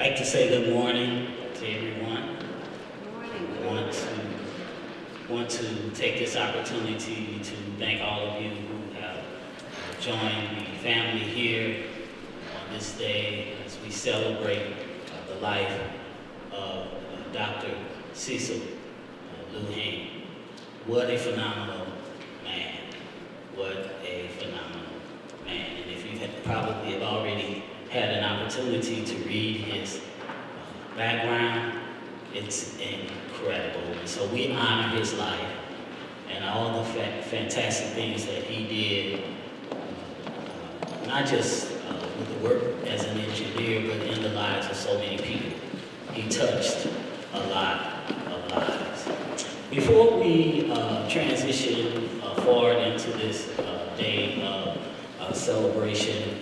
like to say good morning to everyone. Good morning. I want to take this opportunity to thank all of you who have joined the family here on this day as we celebrate the life of Dr. Cecil Lue-Hing. What a phenomenal man. What a phenomenal man. And if you probably have already had an opportunity to read his background, it's incredible. And so we honor his life and all the fantastic things that he did, not just with the work as an engineer, but in the lives of so many people. He touched a lot of lives. Before we transition forward into this day of celebration,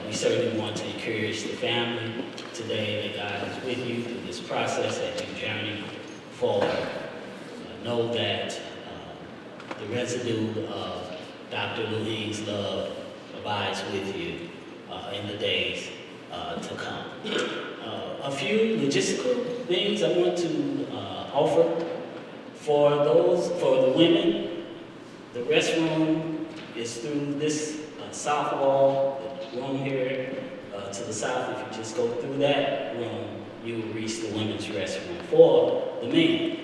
we certainly want to encourage the family today that God is with you through this process as you journey forward. Know that the residue of Dr. Lue-Hing's love abides with you in the days to come. A few logistical things I want to offer. For the women, the restroom is through this south wall, the room here to the south. If you just go through that room, you will reach the women's restroom. For the men,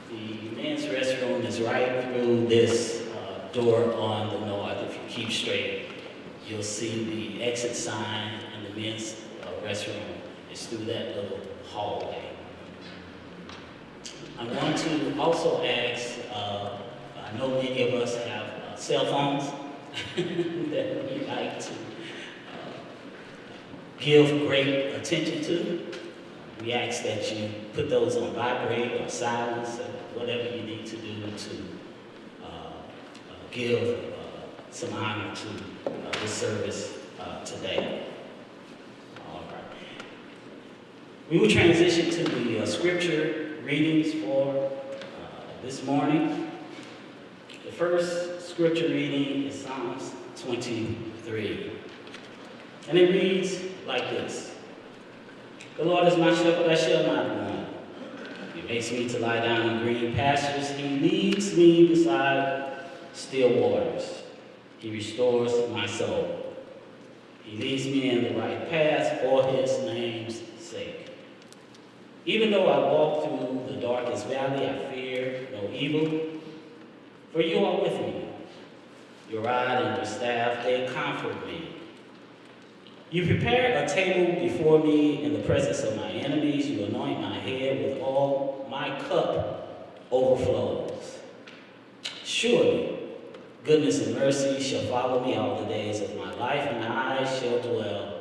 the men's restroom is right through this door on the north. If you keep straight, you'll see the exit sign, and the men's restroom is through that little hallway. I want to also ask, I know many of us have cell phones that we like to give great attention to. We ask that you put those on vibrate or silence, or whatever you need to do to give some honor to this service today. All right. We will transition to the scripture readings for this morning. The first scripture reading is Psalms 23. And it reads like this. The Lord is my shepherd, I shall not want. He makes me to lie down in green pastures. He leads me beside still waters. He restores my soul. He leads me in the right path for his name's sake. Even though I walk through the darkest valley, I fear no evil, for you are with me. Your rod and your staff, they comfort me. You prepare a table before me in the presence of my enemies. You anoint my head with oil. My cup overflows. Surely, goodness and mercy shall follow me all the days of my life, and I shall dwell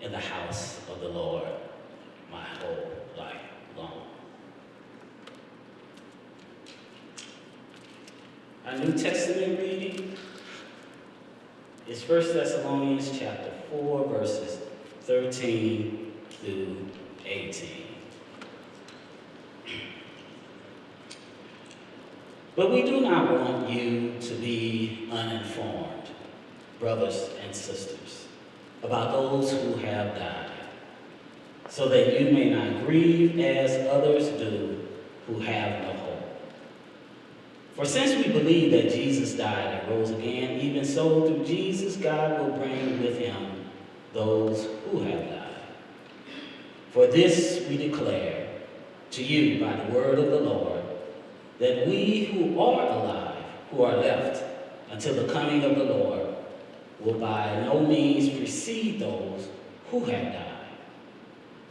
in the house of the Lord my whole life long. Our New Testament reading is 1 Thessalonians chapter 4, verses 13 through 18. But we do not want you to be uninformed, brothers and sisters, about those who have died, so that you may not grieve as others do who have no hope. For since we believe that Jesus died and rose again, even so through Jesus God will bring with him those who have died. For this we declare to you by the word of the Lord, that we who are alive, who are left until the coming of the Lord, will by no means precede those who have died.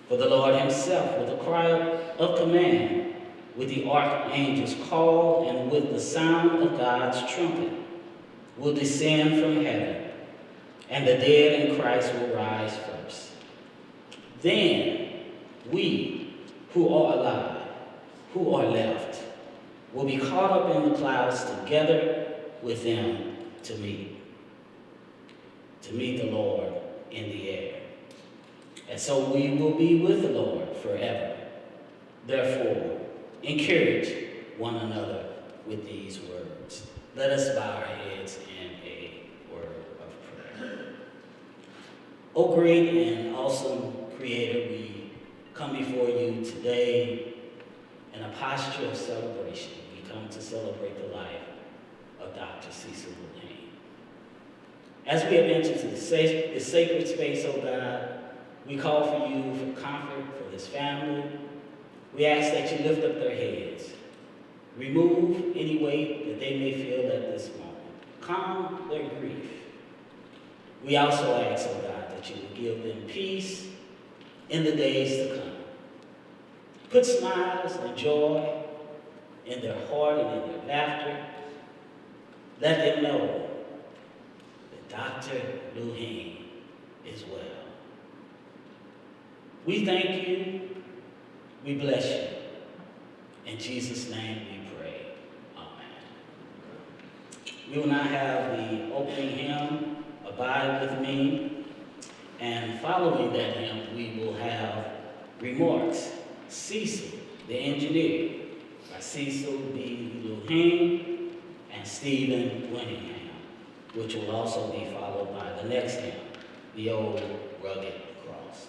For the Lord himself, with a cry of command, with the archangel's call, and with the sound of God's trumpet, will descend from heaven, and the dead in Christ will rise first. Then we who are alive, who are left, will be caught up in the clouds together with them to meet the Lord in the air. And so we will be with the Lord forever. Therefore, encourage one another with these words. Let us bow our heads in a word of prayer. O great and awesome Creator come before you today in a posture of celebration. We come to celebrate the life of Dr. Cecil Lue-Hing. As we have entered this sacred space, oh God, we call for you for comfort for this family. We ask that you lift up their heads. Remove any weight that they may feel at this moment. Calm their grief. We also ask, oh God, that you will give them peace in the days to come. Put smiles and joy in their heart and in their laughter. Let them know that Dr. Lue-Hing is well. We thank you. We bless you. In Jesus' name we pray. Amen. We will now have the opening hymn, Abide With Me. And following that hymn, we will have remarks. Cecil, the engineer, by Cecil Lue-Hing and Stephen Winningham, which will also be followed by the next hymn, The Old Rugged Cross.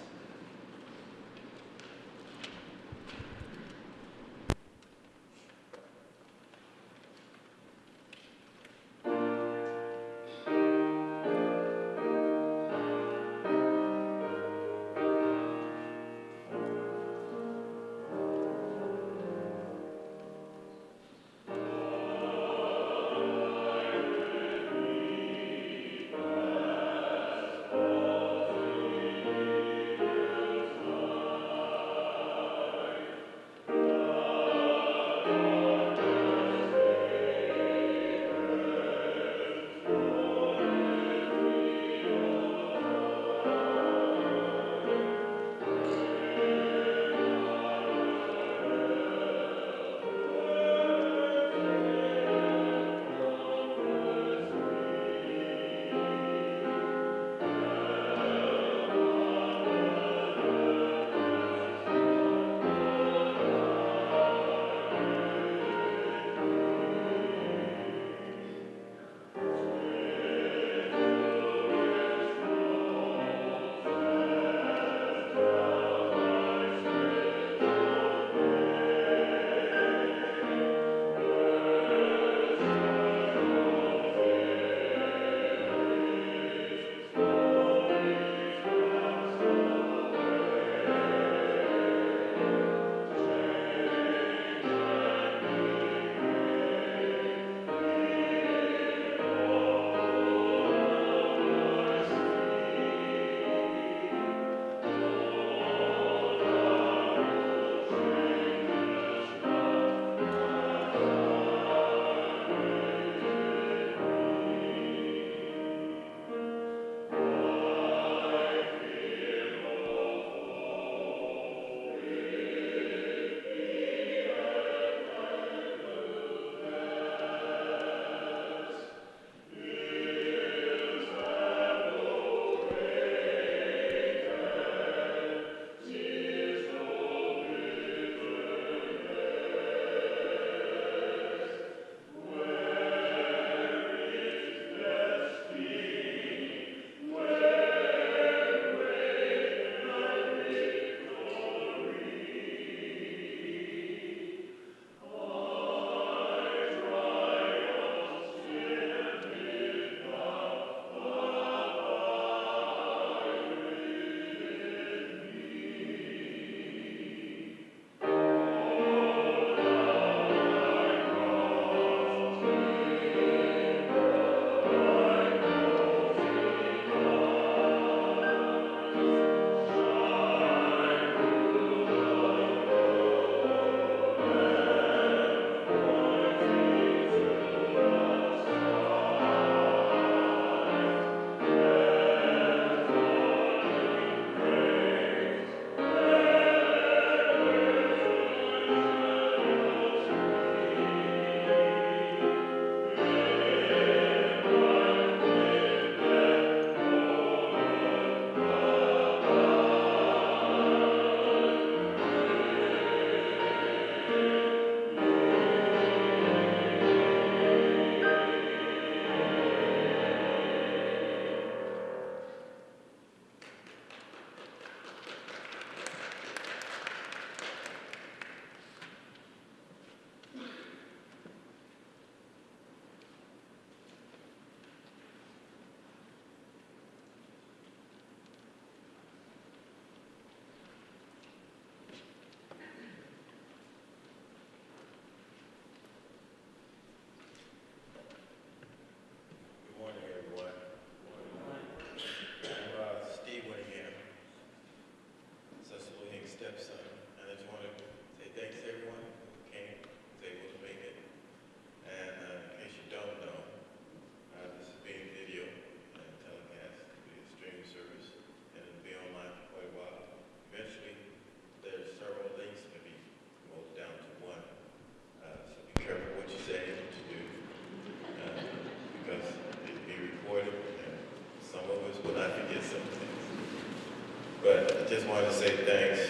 say thanks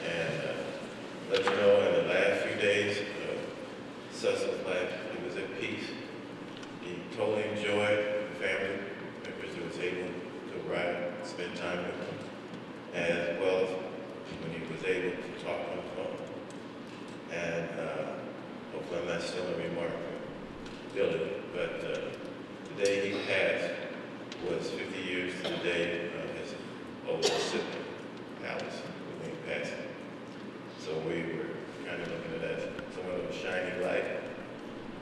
and let you know in the last few days, Cecil's life, he was at peace. He totally enjoyed the family members who was able to ride, spend time with him, as well as when he was able to talk on the phone. And hopefully I'm not stealing a remark from Billy, but the day he passed was 50 years to the day his oldest sibling, Alice, when he passed. So we were kind of looking at that as somewhat of a shining light.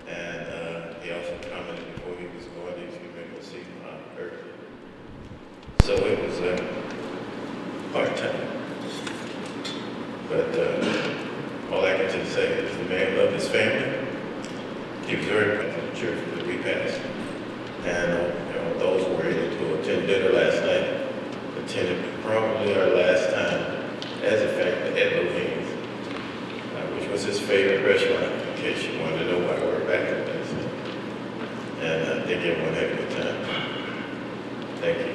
And he also commented before he was going, he was going to go see my birthday. So it was a hard time. But all I can just say is the man loved his family. He was very proud of the church that we passed. And those who were able to attend dinner last night attended probably our last time as a family at Lue-Hing's, which was his favorite restaurant, in case you wanted to know why we're back at this. And I think everyone had a good time. Thank you.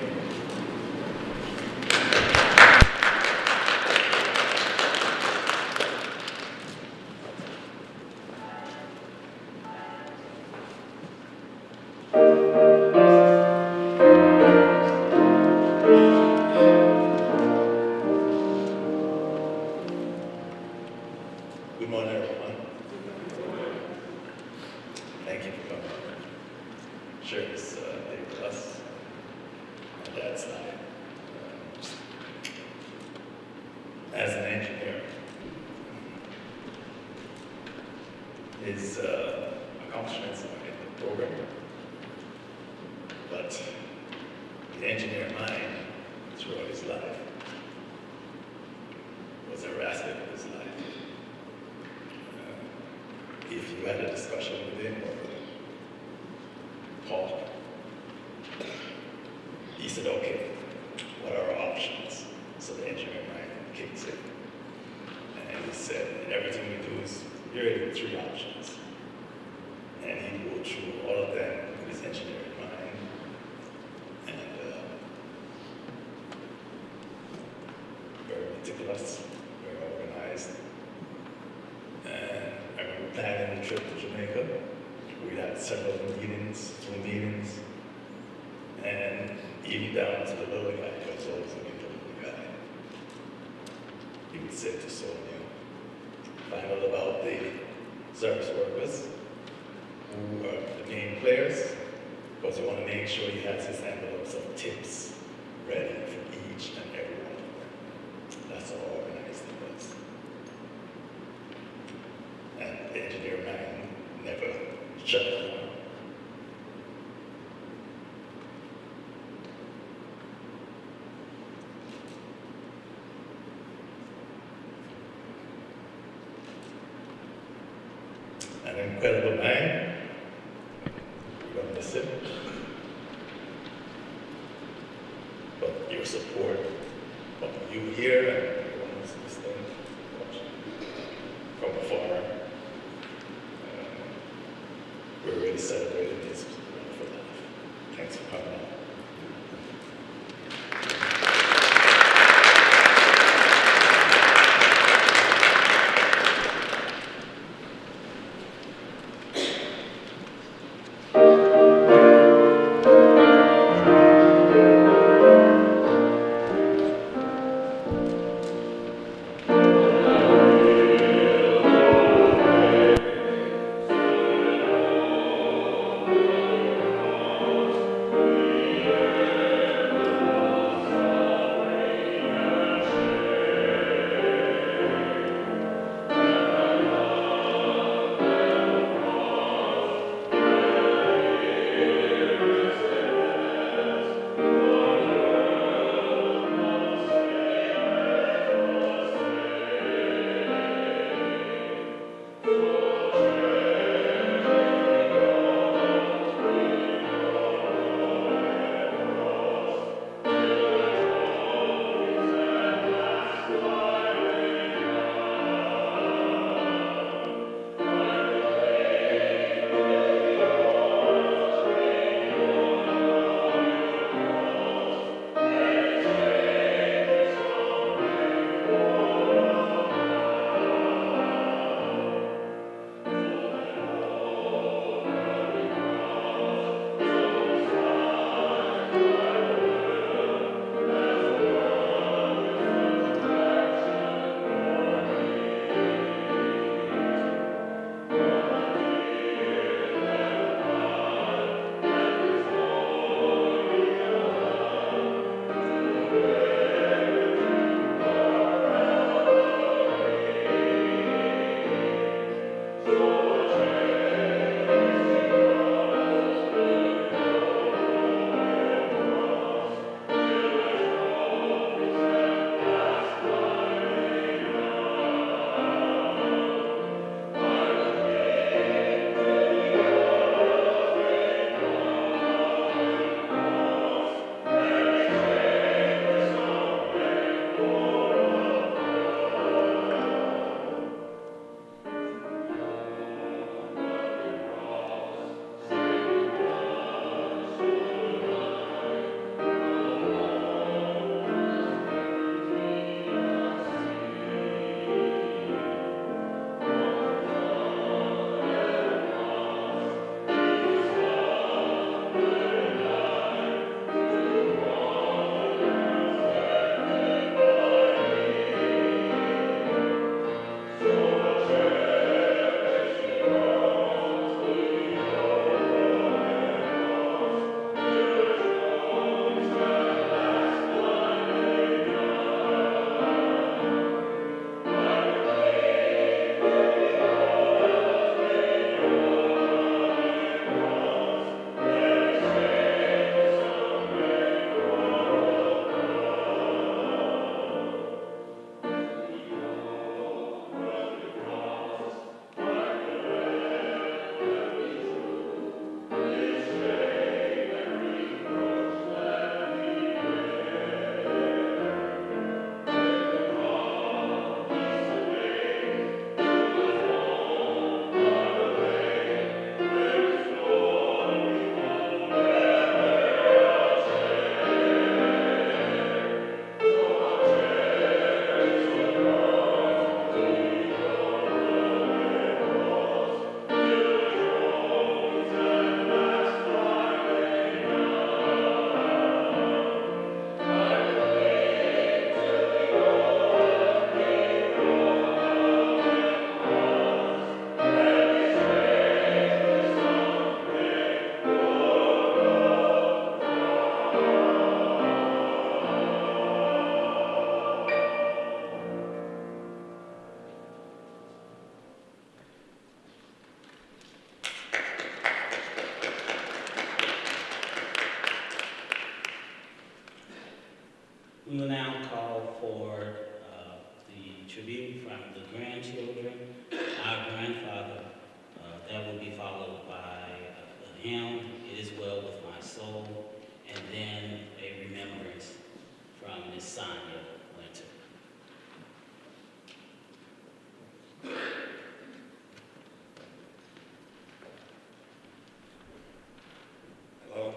Good morning, everyone. Thank you for coming. Share this day with us. My dad's died. As an engineer, his accomplishments are in the program, but the engineer mind throughout his life was every aspect of his life. If you had a discussion with him or Paul, he said, okay, what are our options? So the engineer mind kicks in. And he said, in everything we do is really 3 options. And he go through all of them with his engineering mind. And very meticulous, very organized. And I remember planning the trip to Jamaica. We had several meetings, 2 meetings, and even down to the little guy, because I was always looking for the little guy. He would say to Sonia, find out about the service workers who are the main players, because you want to make sure he has his envelopes of tips ready for each and every one of them. That's how organized he was. And the engineer mind never shut down. An incredible mind. You're going to miss it. But your support of you here and everyone who's listening, watching from afar, we're really celebrating his wonderful life. Thanks for coming out. tribute from the grandchildren, our grandfather. That will be followed by a hymn, It Is Well With My Soul, and then a remembrance from Miss Sonia Winter. Hello,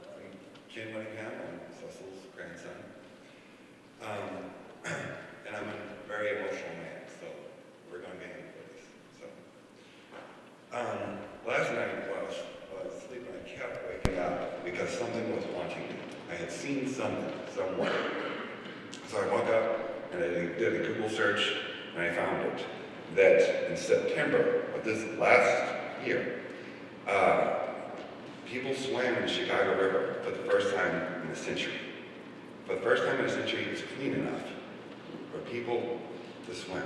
I'm Ken Lue-Hing, I'm Cecil's grandson. And I'm a very emotional man, so we're going to get into this. Last night while I was sleeping, I kept waking up because something was haunting me. I had seen something somewhere. So I woke up and I did a Google search and I found it. That in September of this last year, people swam in the Chicago River for the first time in a century. For the first time in a century, it's clean enough for people to swim.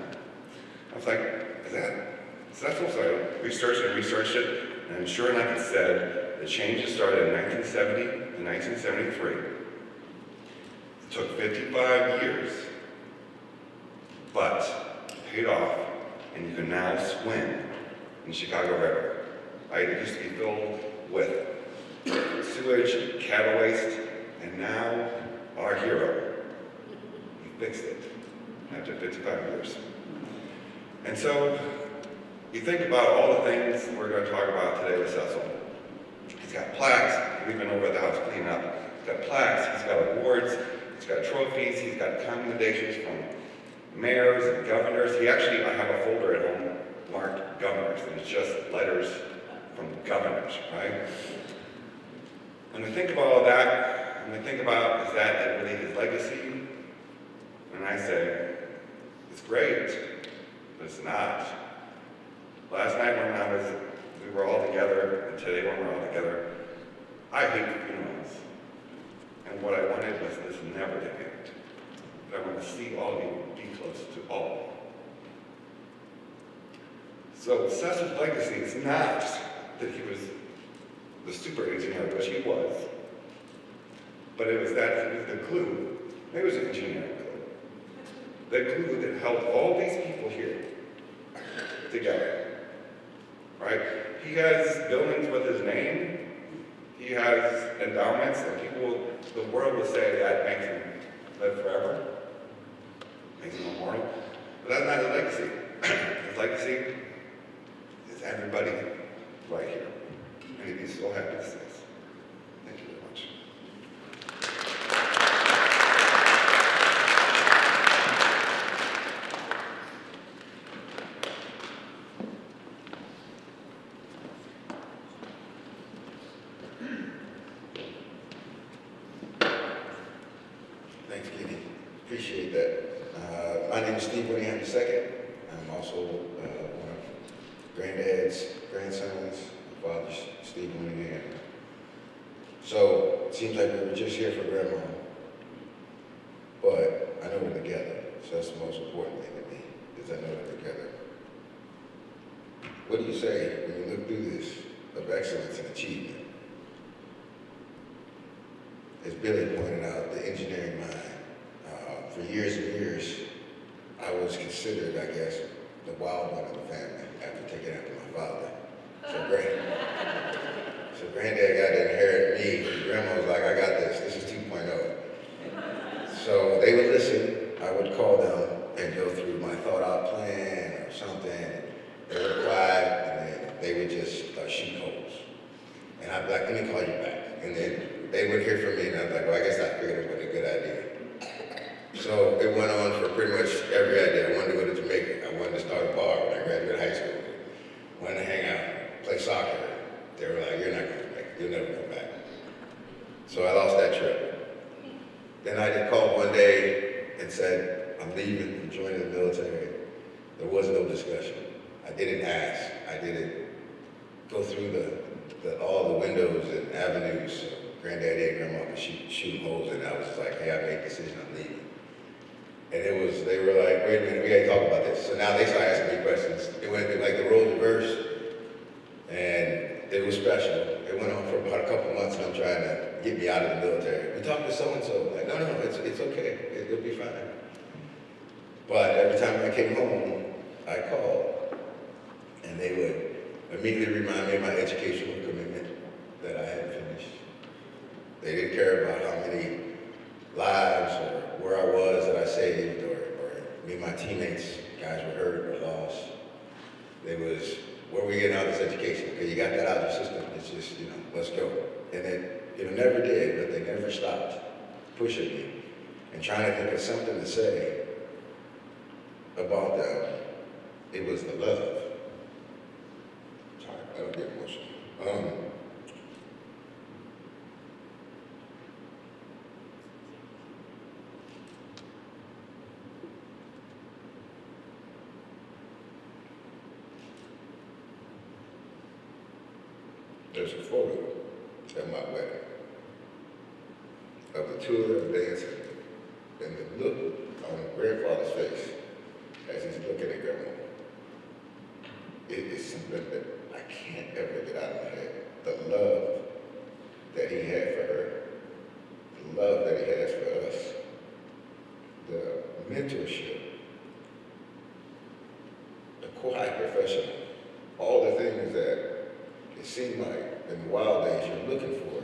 I was like, is that so? I researched it, and sure enough, it said the changes started in 1970 and 1973. It took 55 years, but it paid off, and you can now swim in the Chicago River. Right? It used to be filled with sewage, cattle waste, and now our hero, he fixed it after 55 years. And so, you think about all the things we're going to talk about today with Cecil. He's got plaques. We've been over at the house cleaning up. He's got plaques. He's got awards. He's got trophies. He's got commendations from mayors and governors. I have a folder at home marked governors, and it's just letters from governors, right? When we think about all that, when we think about is that really his legacy? And I say, it's great, but it's not. Last night when we were all together, and today when we're all together, I hate funerals. And what I wanted was this never to end. I want to see all of you, be close to all. So Cecil's legacy is not that he was the super engineer, which he was, but it was that he was the glue. He was an engineering glue. The glue that held all these people here together. Right? He has buildings with his name. He has endowments, and the world will say that makes him live forever, makes him immortal. But that's not his legacy. His legacy is everybody right here. And he'd be so happy to see us. Thank you very much. Thanks, Kitty. Appreciate that. My name is Steve Lue-Hing II. I'm also one of Granddad's grandsons. My father's Steve Lue-Hing. So it seems like we were just here for Grandma, but I know we're together. So that's the most important thing to me, is I know we're together. What do you say when you look through this of excellence and achievement? As Billy pointed out, the engineering mind. For years and years, I was considered, I guess, the wild one of the family after taking after my father. So Granddad got to inherit me. Grandma was like, I got this. This is 2.0. So they would listen. I would call them and go through my thought out plan or something. They would quiet, and then they would just shoot holes. And I'd be like, let me call you back. And then they would hear from me, and I'd be like, well, I guess I figured it was a good idea. So it went on for pretty much every idea. I wanted to go to Jamaica. I wanted to start a bar when I graduated high school. I wanted to hang out, play soccer. They were like, you're not going to Jamaica. You'll never come back. So I lost that trip. Then I just called one day and said, I'm leaving, I'm joining the military. There was no discussion. I didn't ask. I didn't go through all the windows and avenues. So Granddaddy and Grandma could shoot holes in it. I was just like, hey, I made a decision, I'm leaving. And they were like, wait a minute, we gotta talk about this. So now they started asking me questions. It went like the roles reversed, and it was special. It went on for about a couple months, and I'm trying to get me out of the military. We talked to so-and-so, like, no, it's okay, it'll be fine. But every time I came home, I called, and they would immediately remind me of my educational commitment that I had finished. They didn't care about how many lives or where I was that I saved, or me and my teammates, guys were hurt or lost. It was, where we getting out of this education? Okay, you got that out of your system. It's just, let's go. And it never did, but they never stopped pushing me and trying to think of something to say about them. It was the love. Sorry, I don't get emotional. There's a photo at my wedding of the two of them dancing, and the look on grandfather's face as he's looking at grandma. It is something that I can't ever get out of my head. The love that he had for her, the love that he has for us, the mentorship, the quiet professional, all the things that it seemed like in the wild days you're looking for,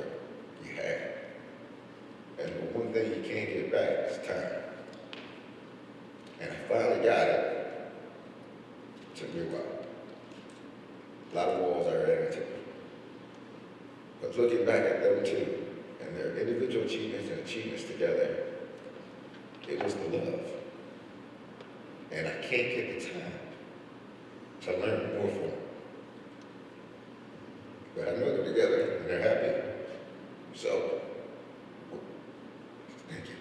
you have it. And the one thing you can't get back is time. And I finally got it. Took me a while. A lot of walls I ran into. But looking back at them two, and their individual achievements and achievements together, it was the love. And I can't get the time to learn more from them. But I know they're together and they're happy. So, thank you.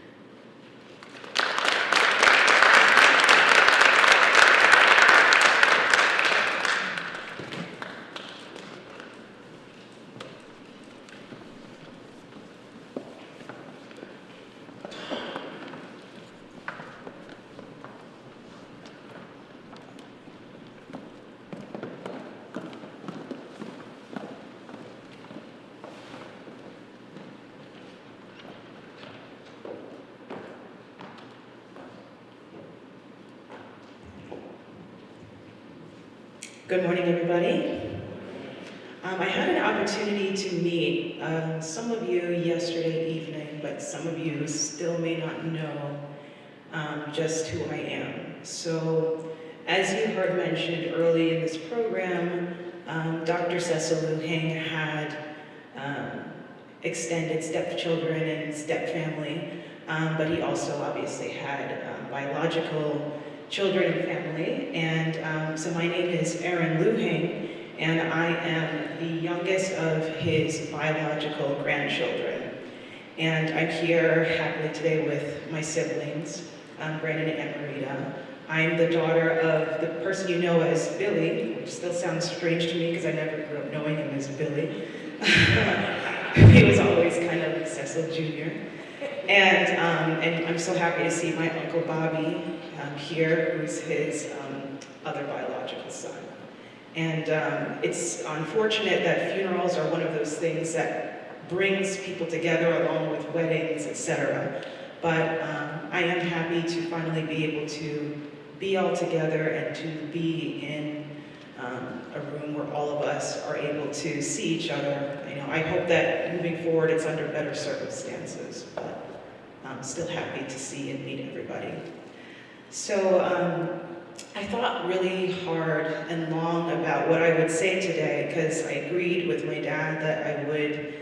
Good morning, everybody. I had an opportunity to meet some of you yesterday evening, but some of you still may not know just who I am. So, as you heard mentioned early in this program, Dr. Cecil Lue-Hing had extended stepchildren and stepfamily, but he also obviously had biological children and family, and so my name is Erin Lue-Hing, and I am the youngest of his biological grandchildren. And I'm here happily today with my siblings, Brandon and Marita. I'm the daughter of the person you know as Billy, which still sounds strange to me because I never grew up knowing him as Billy. He was always kind of Cecil Jr. And I'm so happy to see my Uncle Bobby here, who's his other biological son. And it's unfortunate that funerals are one of those things that brings people together along with weddings, etc. But I am happy to finally be able to be all together and to be in a room where all of us are able to see each other. I hope that moving forward it's under better circumstances, but I'm still happy to see and meet everybody. So I thought really hard and long about what I would say today, because I agreed with my dad that I would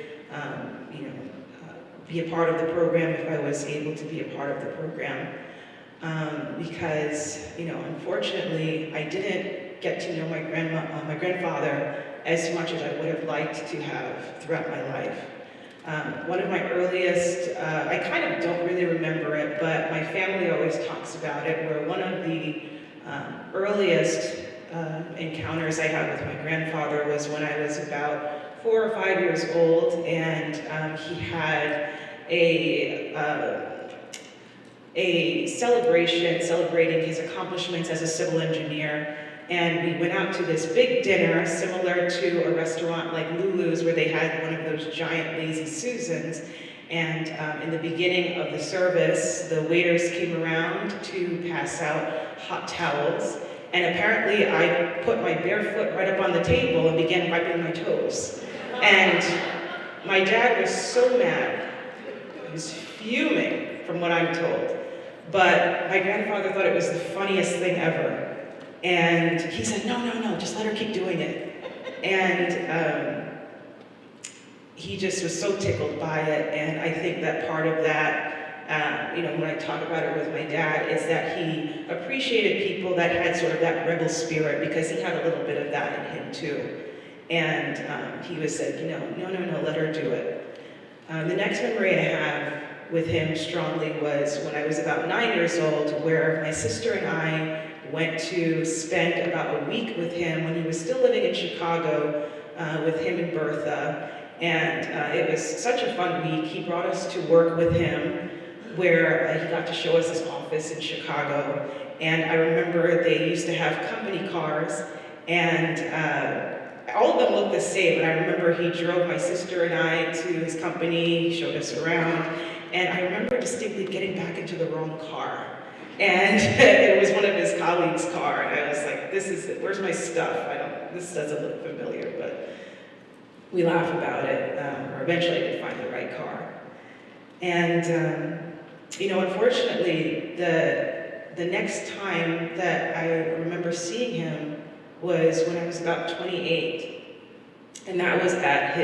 be a part of the program if I was able to be a part of the program. Because, unfortunately, I didn't get to know my grandfather as much as I would have liked to have throughout my life. One of my earliest, I kind of don't really remember it, but my family always talks about it, where one of the earliest encounters I had with my grandfather was when I was about 4 or 5 years old, and he had a celebration celebrating his accomplishments as a civil engineer. And we went out to this big dinner, similar to a restaurant like Lulu's, where they had one of those giant Lazy Susans. And in the beginning of the service, the waiters came around to pass out hot towels. And apparently I put my bare foot right up on the table and began wiping my toes. And my dad was so mad. He was fuming, from what I'm told. But my grandfather thought it was the funniest thing ever. And he said, no, just let her keep doing it. And he just was so tickled by it. And I think that part of that, when I talk about it with my dad, is that he appreciated people that had sort of that rebel spirit, because he had a little bit of that in him too. And he was said, no, let her do it. The next memory I have with him strongly was when I was about 9 years old, where my sister and I went to spend about a week with him when he was still living in Chicago with him and Bertha. And it was such a fun week. He brought us to work with him, where he got to show us his office in Chicago. And I remember they used to have company cars, and all of them looked the same. And I remember he drove my sister and I to his company, showed us around, and I remember distinctly getting back into the wrong car. And it was one of his colleagues' car, and I was like, where's my stuff? This doesn't look familiar, but we laugh about it, or eventually I did find the right car. And, unfortunately, the next time that I remember seeing him was when I was about 28, and that was at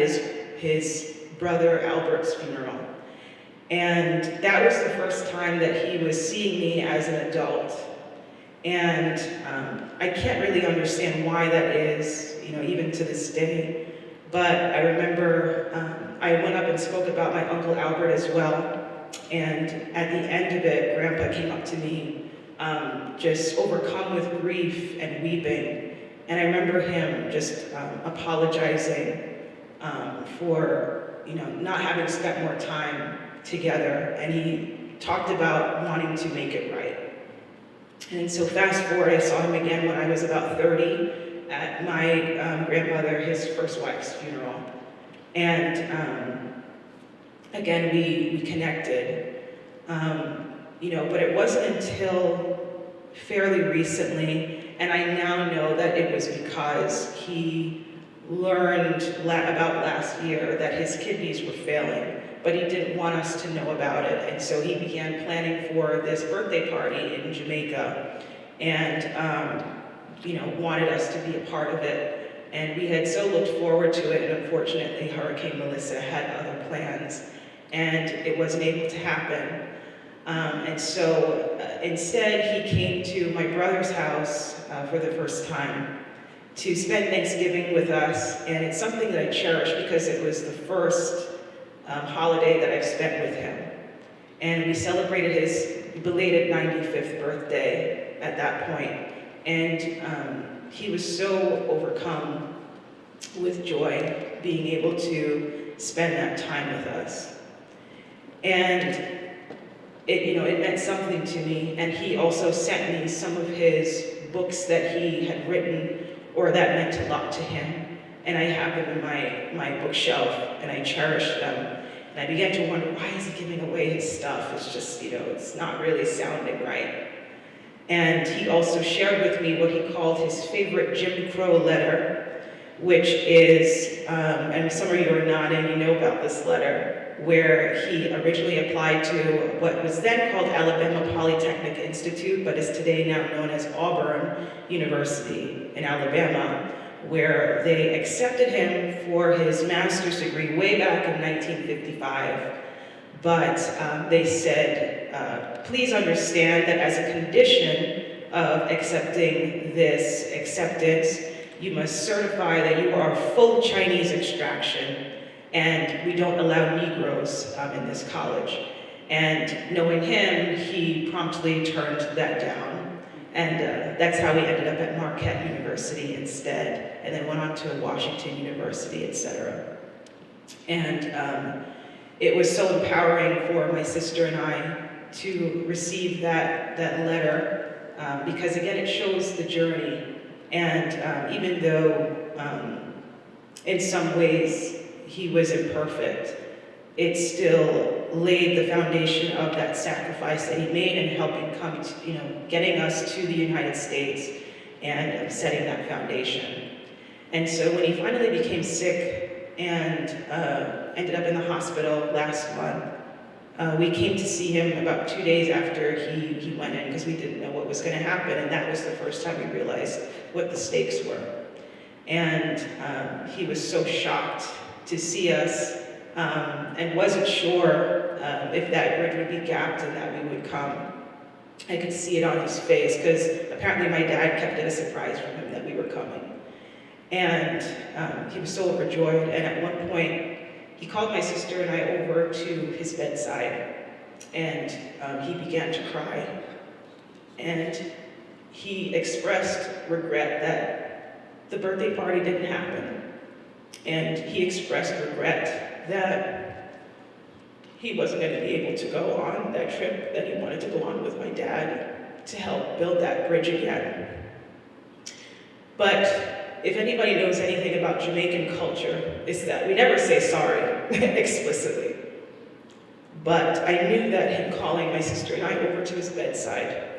his brother Albert's funeral. And that was the first time that he was seeing me as an adult. And I can't really understand why that is, even to this day. But I remember I went up and spoke about my Uncle Albert as well. And at the end of it, Grandpa came up to me, just overcome with grief and weeping. And I remember him just apologizing for, not having spent more time together. And he talked about wanting to make it right. And so fast forward, I saw him again when I was about 30 at my grandmother, his first wife's funeral. And again, we connected. But it wasn't until fairly recently, and I now know that it was because he learned about last year that his kidneys were failing, but he didn't want us to know about it. And so he began planning for this birthday party in Jamaica, and wanted us to be a part of it. And we had so looked forward to it, and unfortunately Hurricane Melissa had other plans, and it wasn't able to happen. And so instead he came to my brother's house for the first time to spend Thanksgiving with us, and it's something that I cherish because it was the first holiday that I've spent with him. And we celebrated his belated 95th birthday at that point. And he was so overcome with joy being able to spend that time with us. And it meant something to me. And he also sent me some of his books that he had written or that meant a lot to him. And I have them in my bookshelf, and I cherish them. And I began to wonder, why is he giving away his stuff? It's just, it's not really sounding right. And he also shared with me what he called his favorite Jim Crow letter, which is, and some of you are nodding, you know about this letter, where he originally applied to what was then called Alabama Polytechnic Institute, but is today now known as Auburn University in Alabama, where they accepted him for his master's degree way back in 1955. But they said, please understand that as a condition of accepting this acceptance, you must certify that you are of full Chinese extraction, and we don't allow Negroes in this college. And knowing him, he promptly turned that down. And that's how he ended up at Marquette University instead, and then went on to Washington University, etc. And it was so empowering for my sister and I to receive that letter, because again, it shows the journey. And even though in some ways he was imperfect, it still laid the foundation of that sacrifice that he made in helping come to, getting us to the United States and setting that foundation. And so when he finally became sick and ended up in the hospital last month, we came to see him about 2 days after he went in because we didn't know what was going to happen, and that was the first time we realized what the stakes were. And he was so shocked to see us and wasn't sure if that bridge would be gapped and that we would come. I could see it on his face because apparently my dad kept it a surprise from him that we were coming. And he was so overjoyed, and at one point, he called my sister and I over to his bedside, and he began to cry. And he expressed regret that the birthday party didn't happen. And he expressed regret that he wasn't going to be able to go on that trip that he wanted to go on with my dad to help build that bridge again. But if anybody knows anything about Jamaican culture, it's that we never say sorry explicitly. But I knew that him calling my sister and I over to his bedside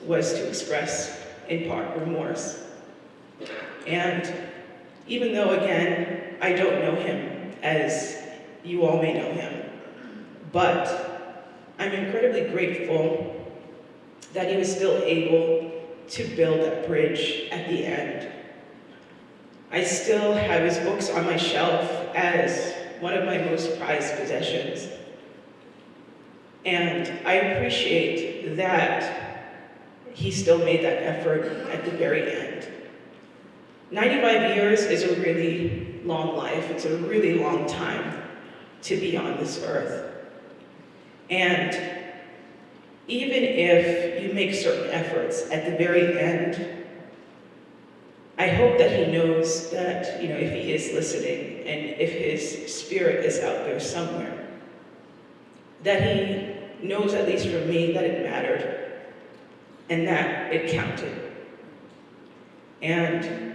was to express, in part, remorse. And even though, again, I don't know him as you all may know him, but I'm incredibly grateful that he was still able to build that bridge at the end. I still have his books on my shelf as one of my most prized possessions. And I appreciate that he still made that effort at the very end. 95 years is a really long life. It's a really long time to be on this earth. And even if you make certain efforts at the very end, I hope that he knows that, if he is listening and if his spirit is out there somewhere, that he knows, at least for me, that it mattered and that it counted. And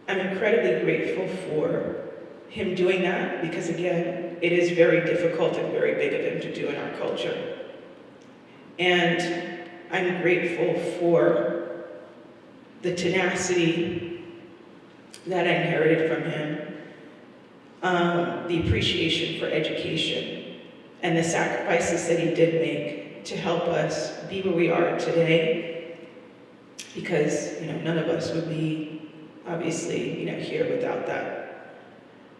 I'm incredibly grateful for him doing that because, again, it is very difficult and very big of him to do in our culture. And I'm grateful for the tenacity that I inherited from him, the appreciation for education, and the sacrifices that he did make to help us be where we are today, because none of us would be obviously here without that.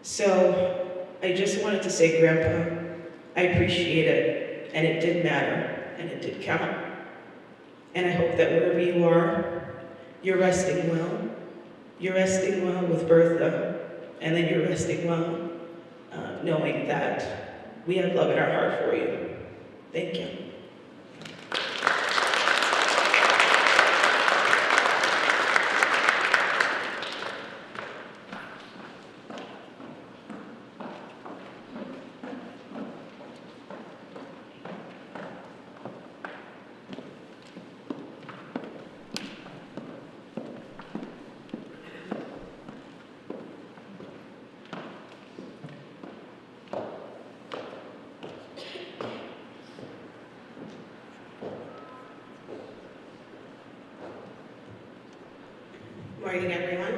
So I just wanted to say, Grandpa, I appreciate it, and it did matter, and it did count. And I hope that wherever you are, you're resting well. You're resting well with Bertha, and then you're resting well knowing that we have love in our heart for you. Thank you. Morning, everyone.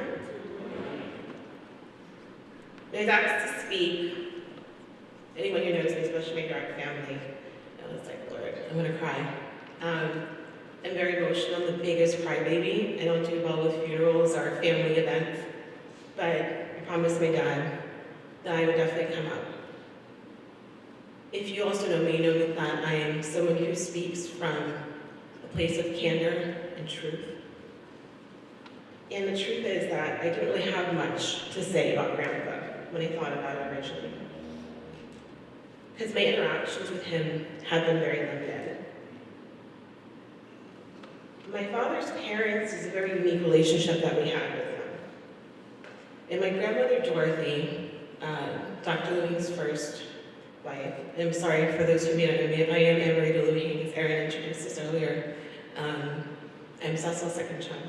When I was asked to speak, anyone who knows me, especially my dark family, I was like, Lord, I'm gonna cry. I'm very emotional. I'm the biggest crybaby. I don't do well with funerals or family events, but I promised my dad that I would definitely come up. If you also know me, you know that I am someone who speaks from a place of candor and truth. And the truth is that I didn't really have much to say about Grandpa when I thought about it originally, because my interactions with him have been very limited. My father's parents is a very unique relationship that we had with them. And my grandmother, Dorothy, Dr. Lue-Hing's first wife, I'm sorry for those who may not know me, I am married to Lue-Hing, as Erin introduced us earlier. I'm Cecil's second child.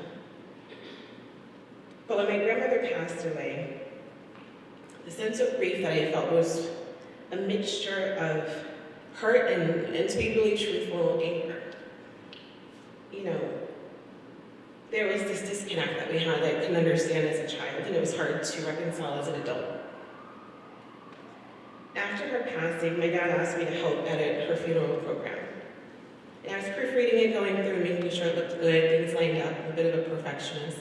But when my grandmother passed away, the sense of grief that I felt was a mixture of hurt and to be really truthful, anger. You know, there was this disconnect that we had that I couldn't understand as a child, and it was hard to reconcile as an adult. After her passing, my dad asked me to help edit her funeral program. And I was proofreading it, going through, making sure it looked good, things lined up. I'm a bit of a perfectionist.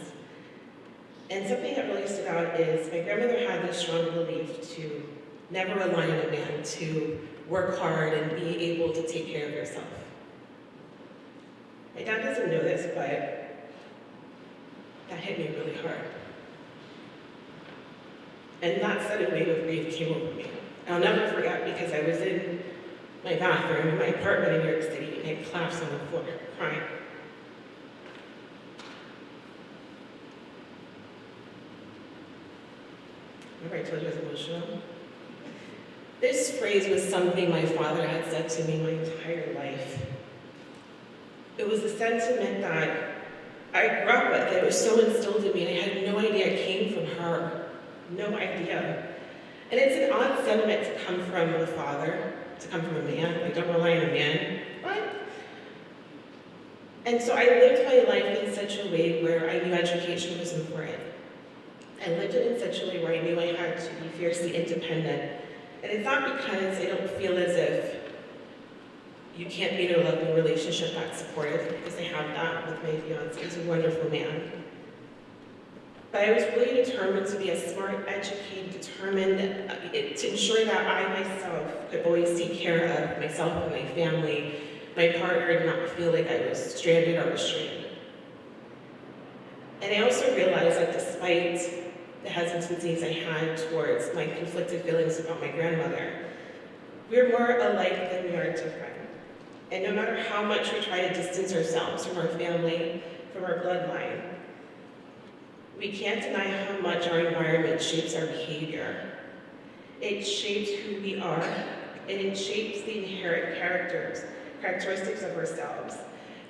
And something that really stood out is my grandmother had this strong belief to never rely on a man, to work hard and be able to take care of yourself. My dad doesn't know this, but that hit me really hard. And that sudden wave of grief came over me. I'll never forget, because I was in my bathroom in my apartment in New York City, and I collapsed on the floor, crying. Remember I told you I was emotional? This phrase was something my father had said to me my entire life. It was a sentiment that I grew up with. It was so instilled in me, and I had no idea it came from her. No idea. And it's an odd sentiment to come from a father, to come from a man. Like, don't rely on a man. What? And so I lived my life in such a way where I knew education was important. I lived it in such a way where I knew I had to be fiercely independent. And it's not because I don't feel as if you can't be in a loving relationship that's supportive, because I have that with my fiance. He's a wonderful man. But I was really determined to be a smart, educated, determined to ensure that I myself could always take care of myself and my family, my partner, and not feel like I was stranded or restrained. And I also realized that despite the hesitancies I had towards my conflicted feelings about my grandmother, we're more alike than we are different. And no matter how much we try to distance ourselves from our family, from our bloodline, we can't deny how much our environment shapes our behavior. It shapes who we are, and it shapes the inherent characteristics of ourselves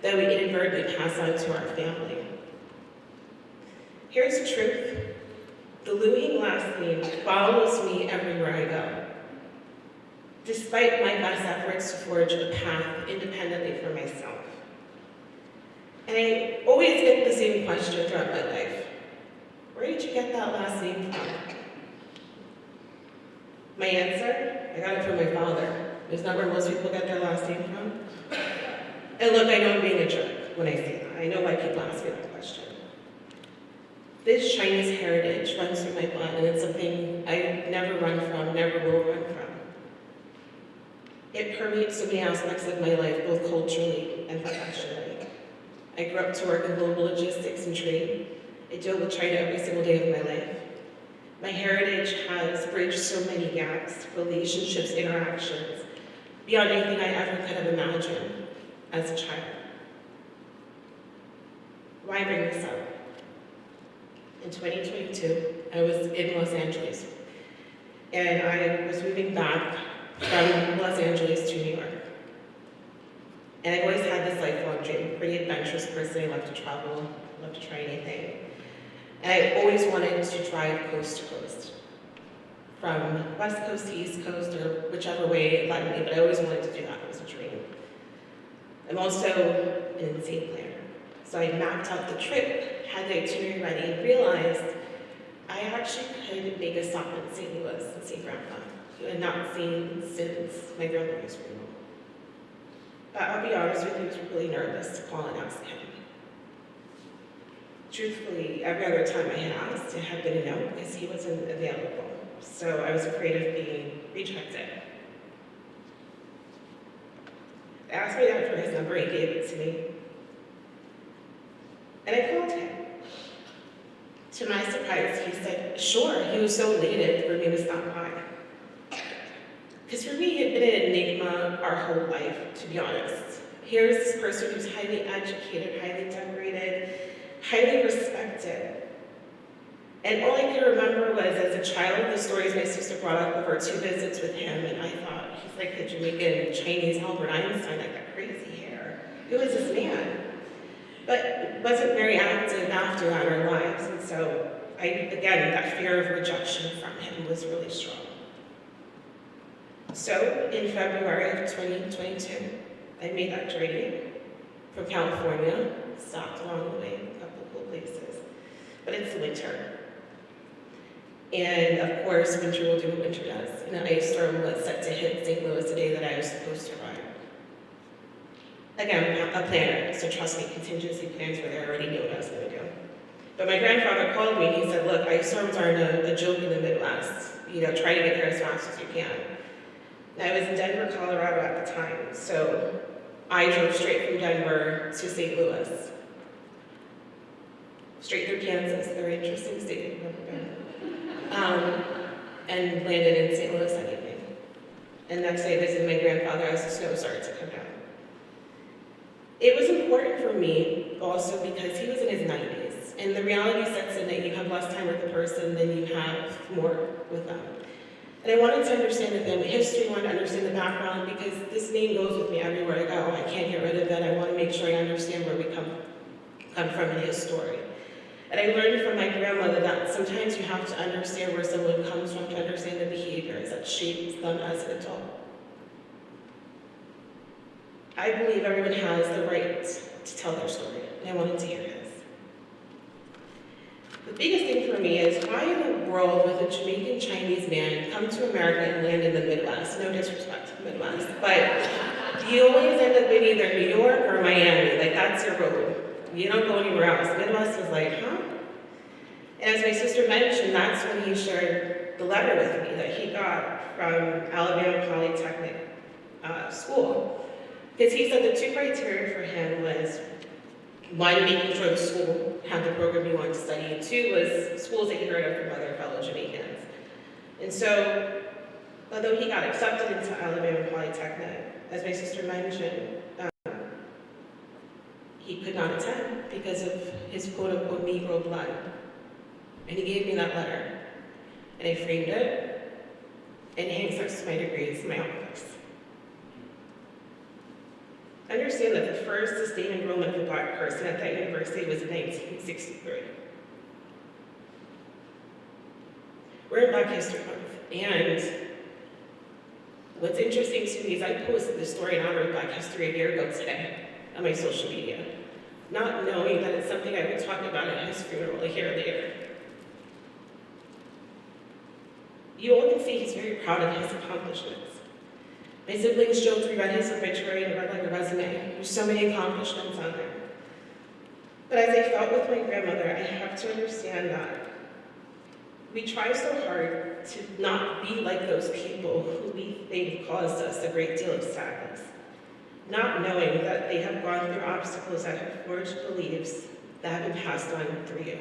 that we inadvertently pass on to our family. Here's the truth. The Lue-Hing last name follows me everywhere I go, despite my best efforts to forge a path independently for myself. And I always get the same question throughout my life. Where did you get that last name from? My answer, I got it from my father. Isn't that where most people get their last name from? And look, I know I'm being a jerk when I say that. I know why people ask me that question. This Chinese heritage runs through my blood, and it's something I never run from, never will run from. It permeates so many aspects of my life, both culturally and professionally. I grew up to work in global logistics and trade. I deal with China every single day of my life. My heritage has bridged so many gaps, relationships, interactions, beyond anything I ever could have imagined as a child. Why bring this up? In 2022, I was in Los Angeles, and I was moving back from Los Angeles to New York. And I've always had this lifelong dream. I'm a pretty adventurous person. I love to travel, I love to try anything. And I always wanted to drive coast to coast, from West Coast to East Coast, or whichever way it led me, but I always wanted to do that. It was a dream. I'm also an insane planner. So I mapped out the trip, had the itinerary ready, and realized I actually could make a stop in St. Louis and see Grandpa, who I had not seen since my grandmother's funeral. But I'll be honest with you, I was really nervous to call and ask him. Truthfully, every other time I had asked, it had been a no, because he wasn't available. So I was afraid of being rejected. I asked my dad for his number, he gave it to me. And I called him. To my surprise, he said, sure. He was so elated for me to stop by. Because for me, he had been an enigma our whole life, to be honest. Here's this person who's highly educated, highly decorated, highly respected. And all I could remember was, as a child, the stories my sister brought up of our 2 visits with him, and I thought, he's like the Jamaican Chinese Albert Einstein, like that crazy hair. Who is this man? But wasn't very active after that in our lives, and so again, that fear of rejection from him was really strong. So in February of 2022, I made that journey from California, stopped along the way, a couple of cool places, but it's winter. And of course, winter will do what winter does. And an ice storm was set to hit St. Louis the day that I was supposed to arrive. Again, a planner, so trust me, contingency plans were there, I already knew what I was gonna do. But my grandfather called me and he said, look, ice storms aren't a joke in the Midwest. You know, try to get there as fast as you can. And I was in Denver, Colorado at the time, so I drove straight from Denver to St. Louis. Straight through Kansas, very interesting state. And landed in St. Louis that evening. And next day I visited my grandfather as the snow started to come down. It was important for me also because he was in his 90s, and the reality sets in that you have less time with the person than you have more with them. And I wanted to understand the family history, I wanted to understand the background, because this name goes with me everywhere I go. I can't get rid of it. I want to make sure I understand where we come from in his story. And I learned from my grandmother that sometimes you have to understand where someone comes from to understand the behaviors that shapes them as an adult. I believe everyone has the right to tell their story, and I wanted to hear his. The biggest thing for me is, why in the world would a Jamaican Chinese man come to America and land in the Midwest? No disrespect to the Midwest, but you always end up in either New York or Miami. Like, that's your road. You don't go anywhere else. Midwest was like, huh? And as my sister mentioned, that's when he shared the letter with me that he got from Alabama Polytechnic School. Because he said the two criteria for him was, one, making sure the school had the program he wanted to study, and two was schools that he heard of from other fellow Jamaicans. And so, although he got accepted into Alabama Polytechnic, as my sister mentioned, he could not attend because of his quote-unquote Negro blood. And he gave me that letter, and I framed it, and it hangs next to my degrees in my office. Understand that the first sustained enrollment of a Black person at that university was in 1963. We're in Black History Month, and what's interesting to me is I posted this story in honor of Black History a year ago today on my social media, not knowing that it's something I would talk about at his funeral a year later. You all can see he's very proud of his accomplishments. My siblings joked, we read his obituary and it read like a resume. There's so many accomplishments on there. But as I felt with my grandmother, I have to understand that we try so hard to not be like those people who we think caused us a great deal of sadness, not knowing that they have gone through obstacles that have forged beliefs that have been passed on through you.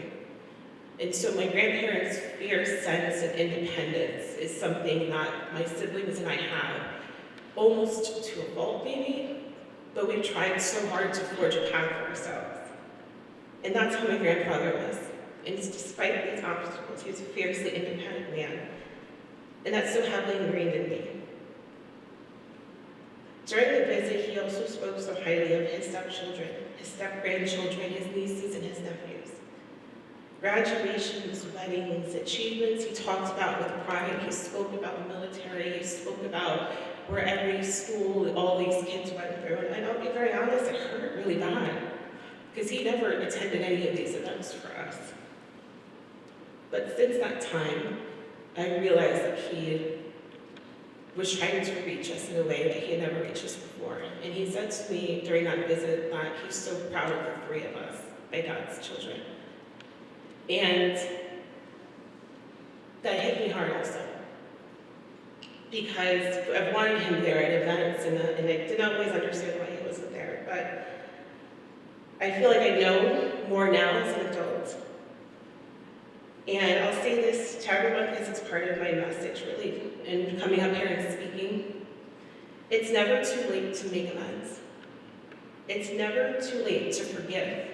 And so my grandparents' fierce sense of independence is something that my siblings and I have, almost to a fault maybe, but we've tried so hard to forge a path for ourselves. And that's how my grandfather was. And despite these obstacles, he was a fiercely independent man. And that's so heavily ingrained in me. During the visit, he also spoke so highly of his stepchildren, his step-grandchildren, his nieces, and his nephews. Graduations, weddings, achievements he talked about with pride. He spoke about military, he spoke about where every school, all these kids went through. And I'll be very honest, it hurt really bad, because he never attended any of these events for us. But since that time, I realized that he was trying to reach us in a way that he had never reached us before. And he said to me during that visit that he's so proud of the three of us, my dad's children. And that hit me hard also, because I've wanted him there at events, and I didn't always understand why he wasn't there, but I feel like I know more now as an adult. And I'll say this to everyone because it's part of my message, really, and coming up here and speaking. It's never too late to make amends. It's never too late to forgive.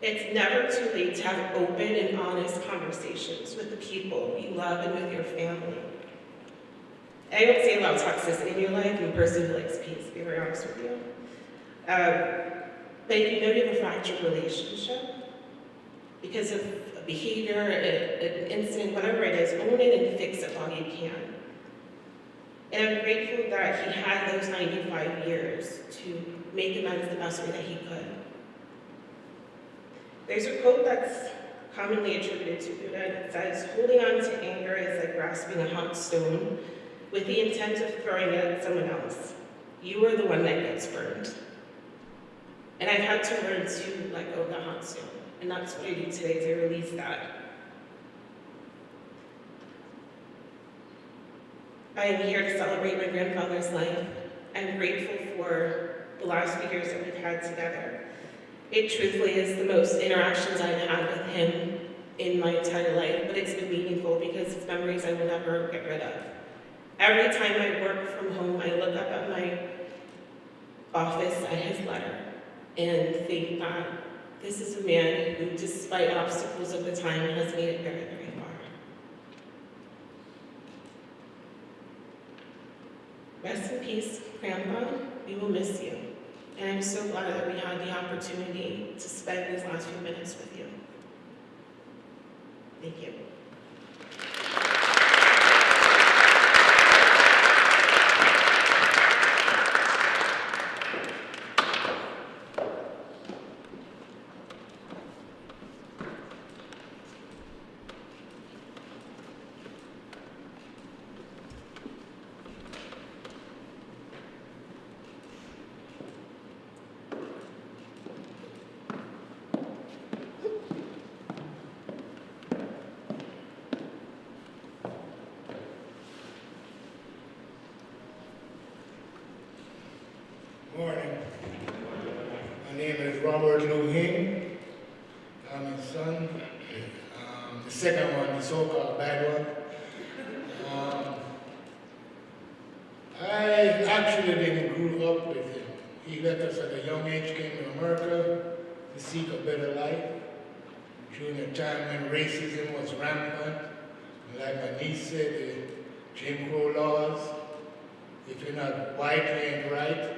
It's never too late to have open and honest conversations with the people you love and with your family. I don't see a lot of toxicity in your life. I'm a person who likes peace, to be very honest with you. But if you know you have a fractured relationship, because of a behavior, an incident, whatever it is, own it and fix it while you can. And I'm grateful that he had those 95 years to make amends the best way that he could. There's a quote that's commonly attributed to Buddha that says, "Holding on to anger is like grasping a hot stone with the intent of throwing it at someone else. You are the one that gets burned." And I've had to learn to let go of that hot stone. And that's what I do today, is I release that. I am here to celebrate my grandfather's life. I'm grateful for the last few years that we've had together. It truthfully is the most interactions I've had with him in my entire life, but it's been meaningful because it's memories I will never get rid of. Every time I work from home, I look up at my office at his letter and think that this is a man who, despite obstacles of the time, has made it very, very far. Rest in peace, Grandpa. We will miss you. And I'm so glad that we had the opportunity to spend these last few minutes with you. Thank you. Morning. My name is Robert Lue-Hing. I'm his son. The second one, the so-called bad one. I actually didn't grow up with him. He left us at a young age, came to America to seek a better life during a time when racism was rampant. Like my niece said, the Jim Crow laws. If you're not white, you ain't right.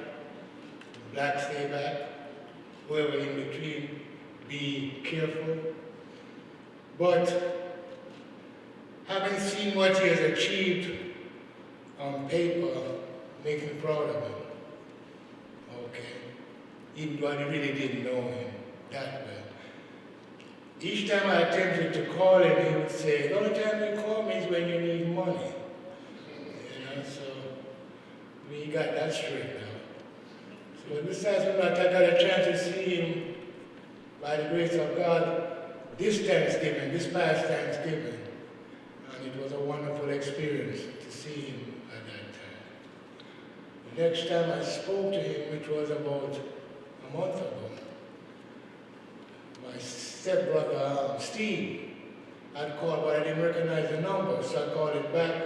Black stay back, whoever in between, be careful. But having seen what he has achieved on paper, make me proud of him. Okay. Even though I really didn't know him that well. Each time I attempted to call him, he would say, "The only time you call me is when you need money." You know, so we got that straight now. So besides that, I got a chance to see him, by the grace of God, this Thanksgiving, this past Thanksgiving. And it was a wonderful experience to see him at that time. The next time I spoke to him, which was about a month ago, my stepbrother, Steve, had called, but I didn't recognize the number, so I called it back.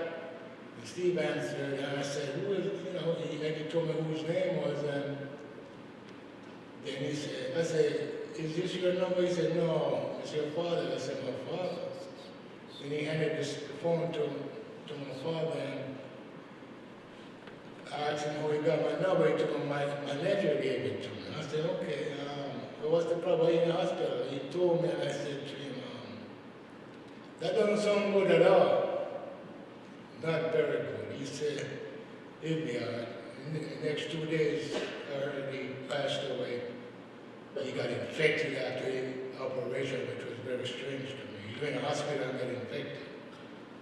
And Steve answered, and I said, "Who is," and he told me who his name was, and then he said, I said, "Is this your number?" He said, "No, it's your father." I said, "My father?" Then he handed the phone to my father, and I asked him how he got my number. He told me my nephew gave it to me. I said, "Okay, but what's the problem? Are you in the hospital?" He told me, and I said to him, "That doesn't sound good at all." Not very good. He said, "It'll be all right." In the next 2 days, I heard he passed away. He got infected after the operation, which was very strange to me. He went to the hospital and got infected.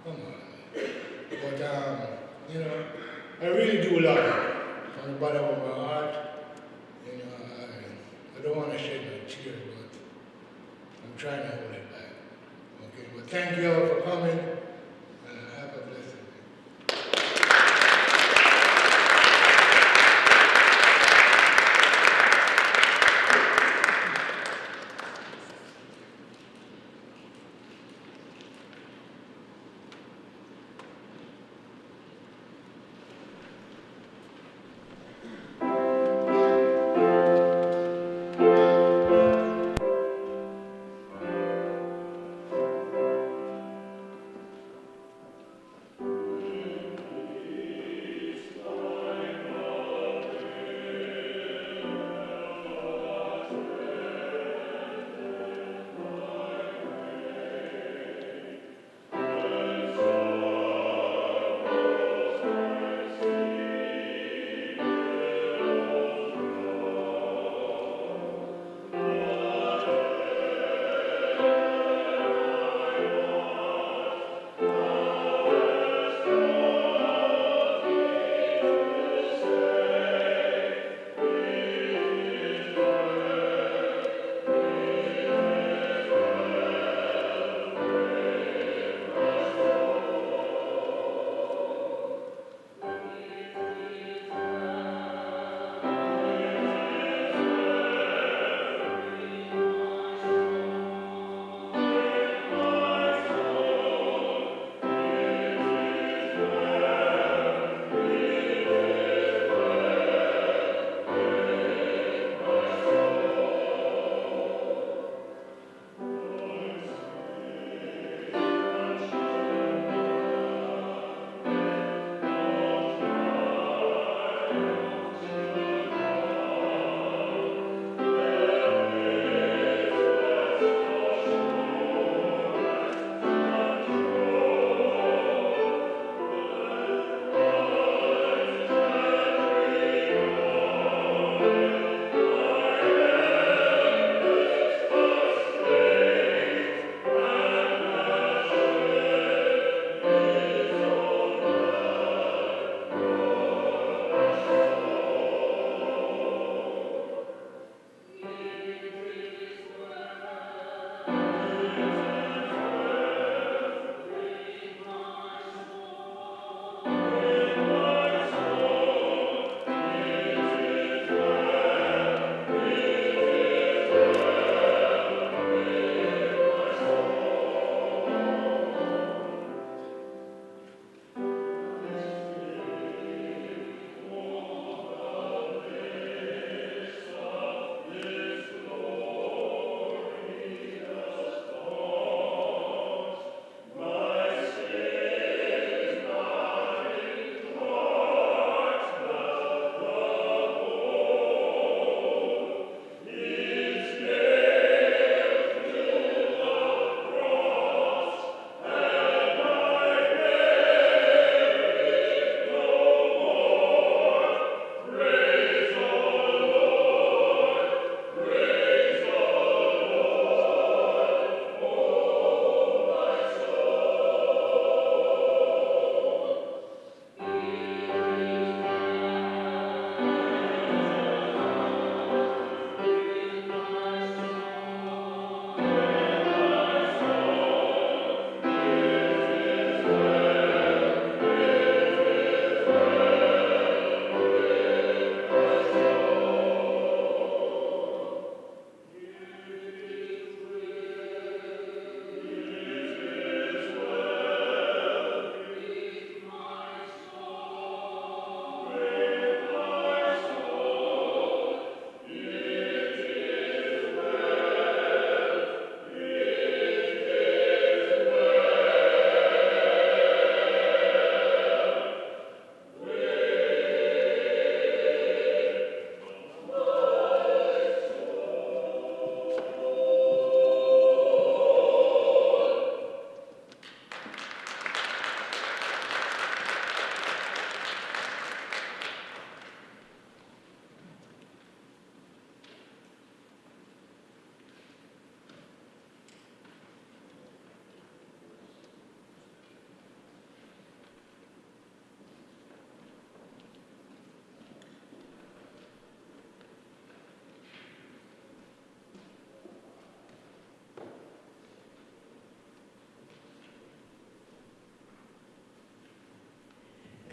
Come on. But, I really do love him from the bottom of my heart. I don't want to shed my tears, but I'm trying to hold it back. Okay, well, thank you all for coming, and have a blessed day.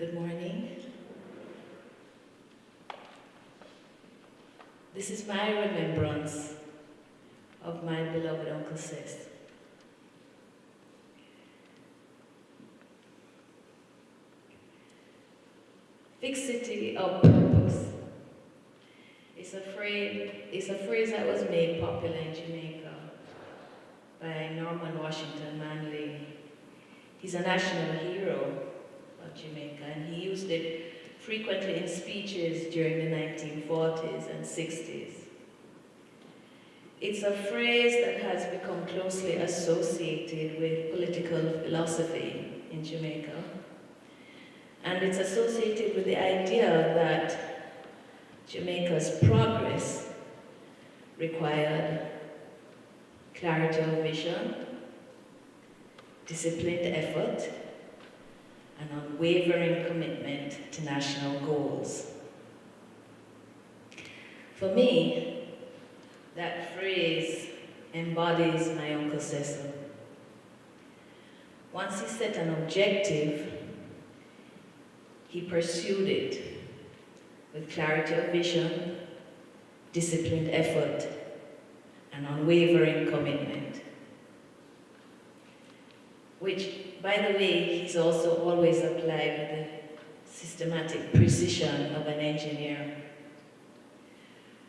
Good morning. This is my remembrance of my beloved Uncle Cecil. Fixity of purpose is a phrase that was made popular in Jamaica by Norman Washington Manley. He's a national hero of Jamaica, and he used it frequently in speeches during the 1940s and 60s. It's a phrase that has become closely associated with political philosophy in Jamaica. And it's associated with the idea that Jamaica's progress required clarity of vision, disciplined effort, an unwavering commitment to national goals. For me, that phrase embodies my Uncle Cecil. Once he set an objective, he pursued it with clarity of vision, disciplined effort, and unwavering commitment. Which, by the way, he's also always applied with the systematic precision of an engineer.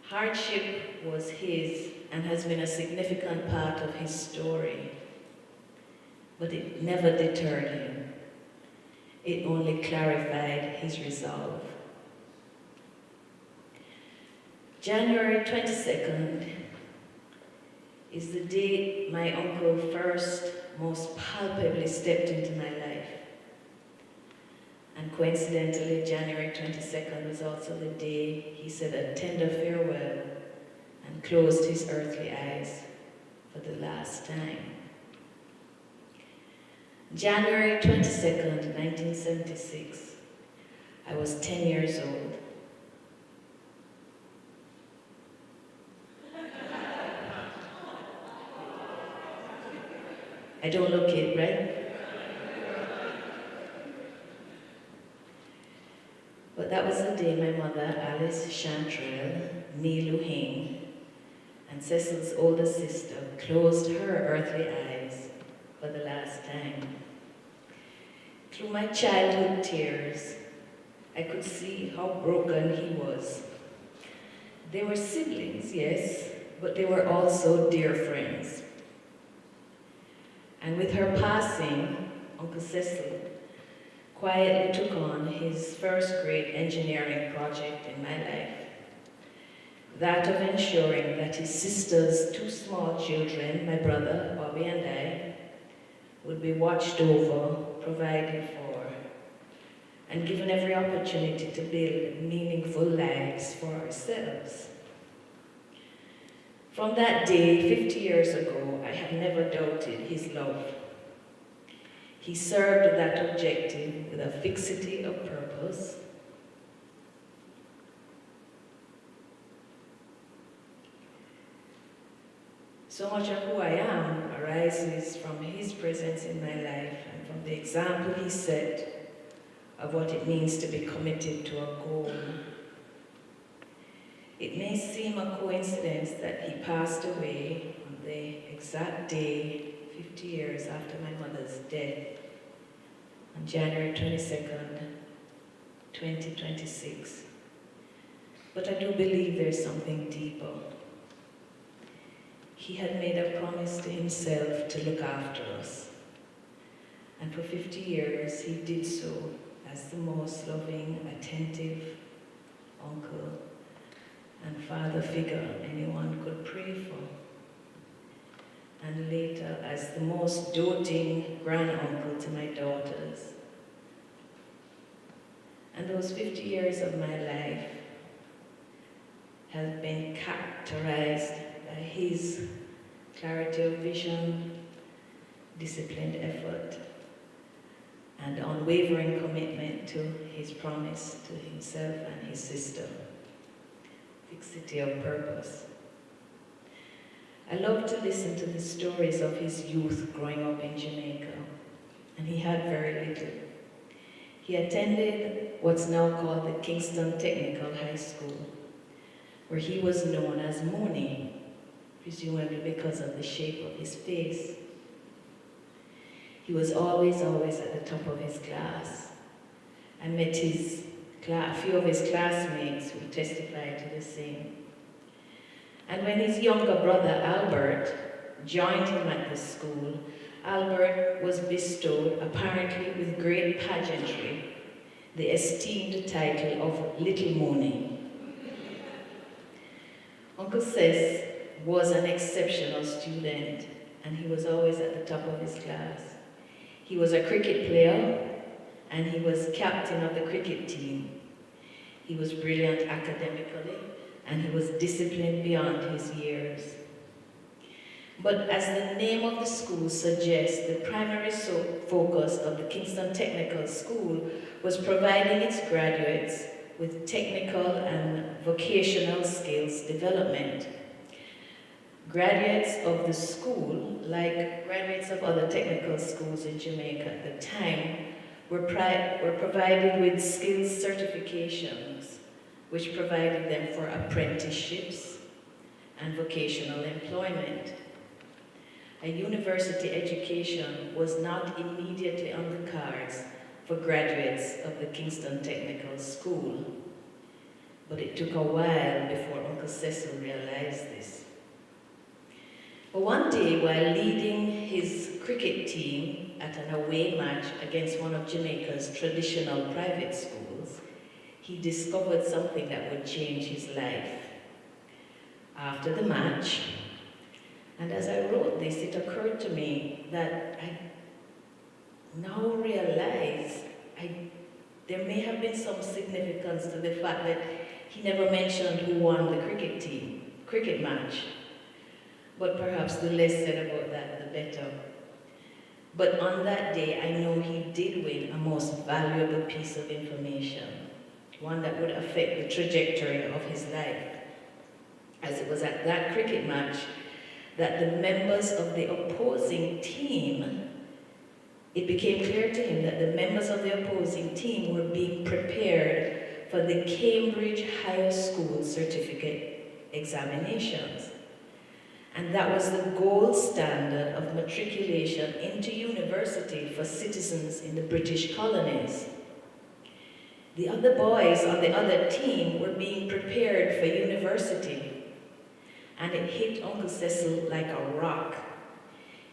Hardship was his and has been a significant part of his story, but it never deterred him. It only clarified his resolve. January 22nd is the day my uncle first most palpably stepped into my life. And coincidentally, January 22nd was also the day he said a tender farewell and closed his earthly eyes for the last time. January 22nd, 1976, I was 10 years old. I don't look it, right? But that was the day my mother, Alice Chantrell, Nee Lue-Hing, and Cecil's older sister closed her earthly eyes for the last time. Through my childhood tears, I could see how broken he was. They were siblings, yes, but they were also dear friends. And with her passing, Uncle Cecil quietly took on his first great engineering project in my life. That of ensuring that his sister's two small children, my brother, Bobby, and I, would be watched over, provided for, and given every opportunity to build meaningful lives for ourselves. From that day, 50 years ago, I have never doubted his love. He served that objective with a fixity of purpose, so much of who I am arises from his presence in my life and from the example he set of what it means to be committed to a goal. It may seem a coincidence that he passed away on the exact day, 50 years after my mother's death, on January 22nd, 2026. But I do believe there's something deeper. He had made a promise to himself to look after us. And for 50 years, he did so as the most loving, attentive uncle and father figure anyone could pray for. And later, as the most doting granduncle to my daughters. And those 50 years of my life have been characterized by his clarity of vision, disciplined effort, and unwavering commitment to his promise to himself and his sister. Fixity of purpose. I love to listen to the stories of his youth growing up in Jamaica, and he had very little. He attended what's now called the Kingston Technical High School, where he was known as Mooney, presumably because of the shape of his face. He was always at the top of his class. I met a few of his classmates who testified to the same. And when his younger brother, Albert, joined him at the school, Albert was bestowed, apparently with great pageantry, the esteemed title of Little Mooney. Uncle Cec was an exceptional student, and he was always at the top of his class. He was a cricket player, and he was captain of the cricket team. He was brilliant academically, and he was disciplined beyond his years. But as the name of the school suggests, the primary focus of the Kingston Technical School was providing its graduates with technical and vocational skills development. Graduates of the school, like graduates of other technical schools in Jamaica at the time, were provided with skills certifications, which provided them for apprenticeships and vocational employment. A university education was not immediately on the cards for graduates of the Kingston Technical School, but it took a while before Uncle Cecil realized this. But one day, while leading his cricket team at an away match against one of Jamaica's traditional private schools, he discovered something that would change his life. After the match, and as I wrote this, it occurred to me that I now realize there may have been some significance to the fact that he never mentioned who won the cricket match. But perhaps the less said about that, the better. But on that day, I know he did win a most valuable piece of information, one that would affect the trajectory of his life. As it was at that cricket match that the members of the opposing team, it became clear to him that the members of the opposing team were being prepared for the Cambridge Higher School certificate examinations. And that was the gold standard of matriculation into university for citizens in the British colonies. The other boys on the other team were being prepared for university, and it hit Uncle Cecil like a rock.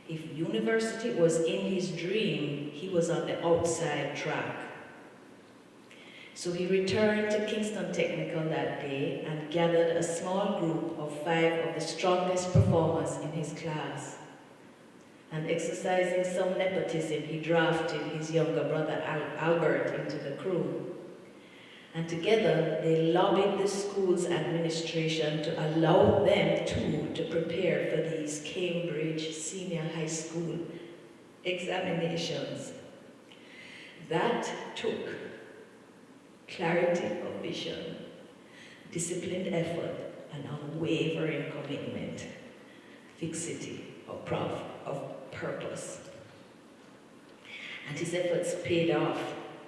If university was in his dream, he was on the outside track. So he returned to Kingston Technical that day and gathered a small group of 5 of the strongest performers in his class. And exercising some nepotism, he drafted his younger brother Albert into the crew. And together, they lobbied the school's administration to allow them to prepare for these Cambridge Senior High School examinations. That took clarity of vision, disciplined effort, and unwavering commitment, fixity of purpose. And his efforts paid off.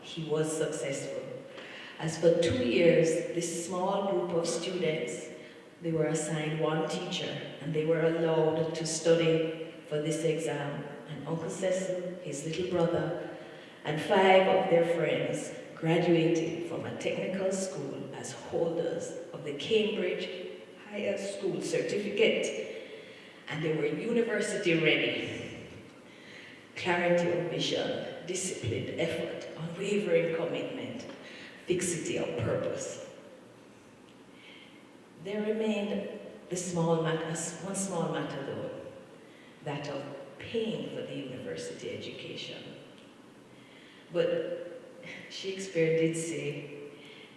He was successful. As for 2 years, this small group of students, they were assigned one teacher, and they were allowed to study for this exam. And Uncle Cecil, his little brother, and 5 of their friends graduated from a technical school as holders of the Cambridge Higher School certificate, and they were university ready. Clarity of vision, disciplined effort, unwavering commitment, fixity of purpose. There remained one small matter though, that of paying for the university education. But Shakespeare did say,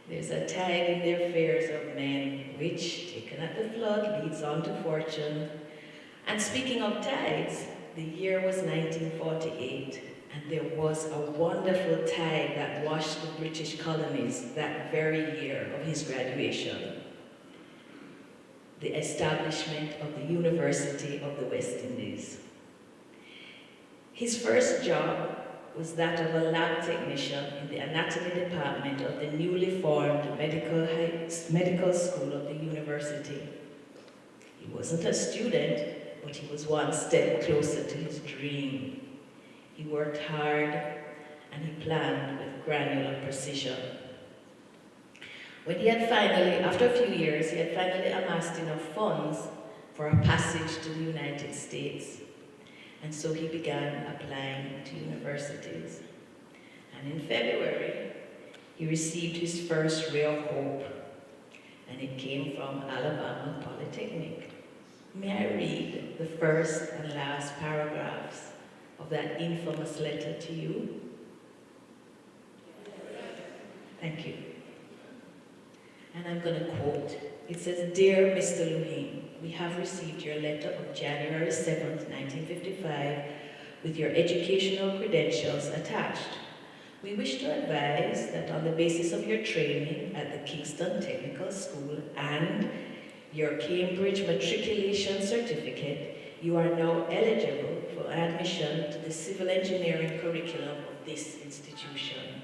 "There's a tide in the affairs of men, which, taken at the flood, leads on to fortune." And speaking of tides, the year was 1948, and there was a wonderful tide that washed the British colonies that very year of his graduation. The establishment of the University of the West Indies. His first job was that of a lab technician in the anatomy department of the newly formed medical school of the university. He wasn't a student, but he was one step closer to his dream. He worked hard and he planned with granular precision. When he had finally, after a few years, he had finally amassed enough funds for a passage to the United States. And so he began applying to universities. And in February, he received his first ray of hope, and it came from Alabama Polytechnic. May I read the first and last paragraphs of that infamous letter to you? Thank you. And I'm going to quote. It says, "Dear Mr. Lue-Hing, we have received your letter of January 7th, 1955, with your educational credentials attached. We wish to advise that on the basis of your training at the Kingston Technical School and your Cambridge matriculation certificate, you are now eligible for admission to the civil engineering curriculum of this institution.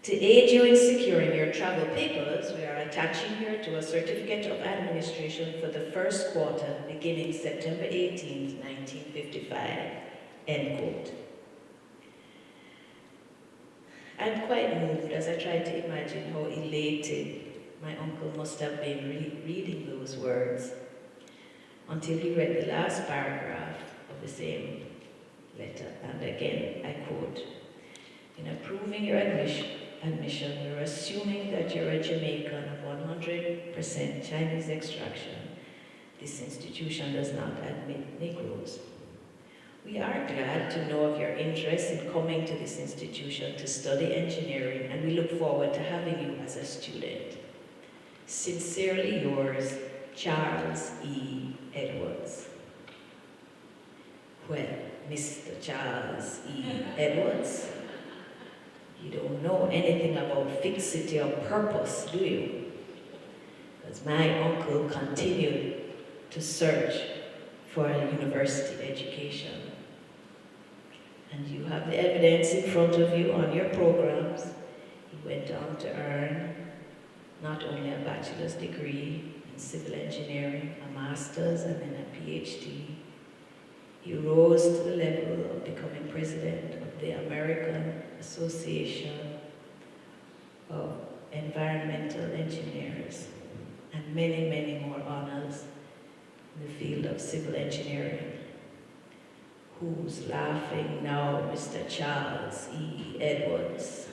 To aid you in securing your travel papers, we are attaching here to a certificate of administration for the first quarter beginning September 18th, 1955, end quote. I'm quite moved as I try to imagine how elated my uncle must have been reading those words until he read the last paragraph of the same letter. And again, I quote, "In approving your admission, we're assuming that you're a Jamaican of 100% Chinese extraction. This institution does not admit Negroes. We are glad to know of your interest in coming to this institution to study engineering, and we look forward to having you as a student. Sincerely yours, Charles E. Edwards." Well, Mr. Charles E. Edwards, you don't know anything about fixity or purpose, do you? Because my uncle continued to search for a university education. And you have the evidence in front of you on your programs. He went on to earn not only a bachelor's degree in civil engineering, a master's, and then a PhD. He rose to the level of becoming president of the American Association of Environmental Engineers, and many, many more honors in the field of civil engineering. Who's laughing now, Mr. Charles E. Edwards?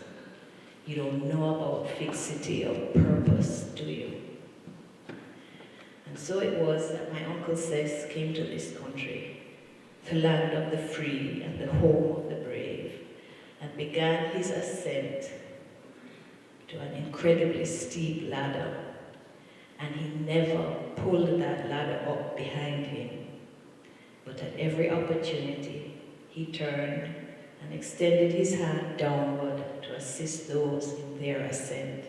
You don't know about fixity of purpose, do you? And so it was that my Uncle Cecil came to this country, the land of the free and the home of the brave, and began his ascent to an incredibly steep ladder. And he never pulled that ladder up behind him. But at every opportunity, he turned and extended his hand downward to assist those in their ascent.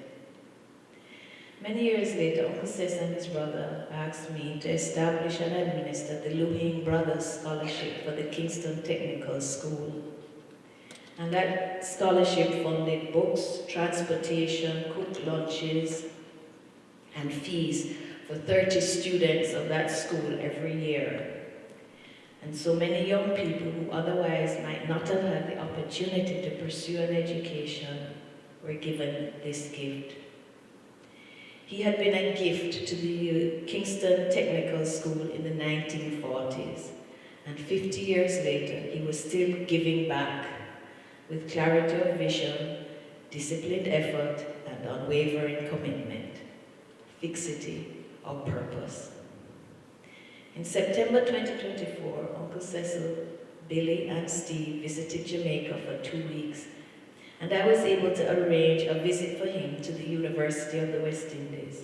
Many years later, Uncle Cecil and his brother asked me to establish and administer the Lue-Hing Brothers Scholarship for the Kingston Technical School. And that scholarship funded books, transportation, cooked lunches, and fees for 30 students of that school every year. And so many young people who otherwise might not have had the opportunity to pursue an education were given this gift. He had been a gift to the Kingston Technical School in the 1940s, and 50 years later, he was still giving back with clarity of vision, disciplined effort, and unwavering commitment, fixity of purpose. In September 2024, Uncle Cecil, Billy, and Steve visited Jamaica for 2 weeks, and I was able to arrange a visit for him to the University of the West Indies,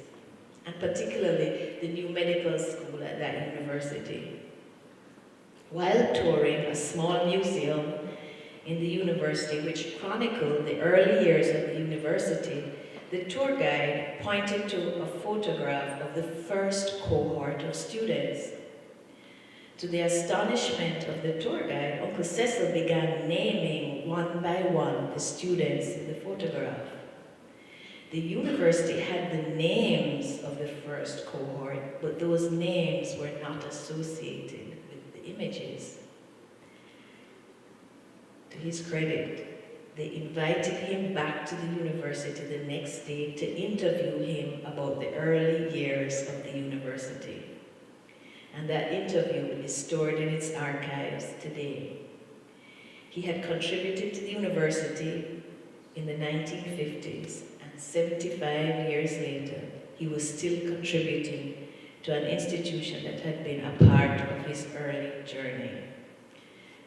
and particularly the new medical school at that university. While touring a small museum in the university which chronicled the early years of the university, the tour guide pointed to a photograph of the first cohort of students. To the astonishment of the tour guide, Uncle Cecil began naming one by one the students in the photograph. The university had the names of the first cohort, but those names were not associated with the images. To his credit, they invited him back to the university the next day to interview him about the early years of the university. And that interview is stored in its archives today. He had contributed to the university in the 1950s, and 75 years later, he was still contributing to an institution that had been a part of his early journey.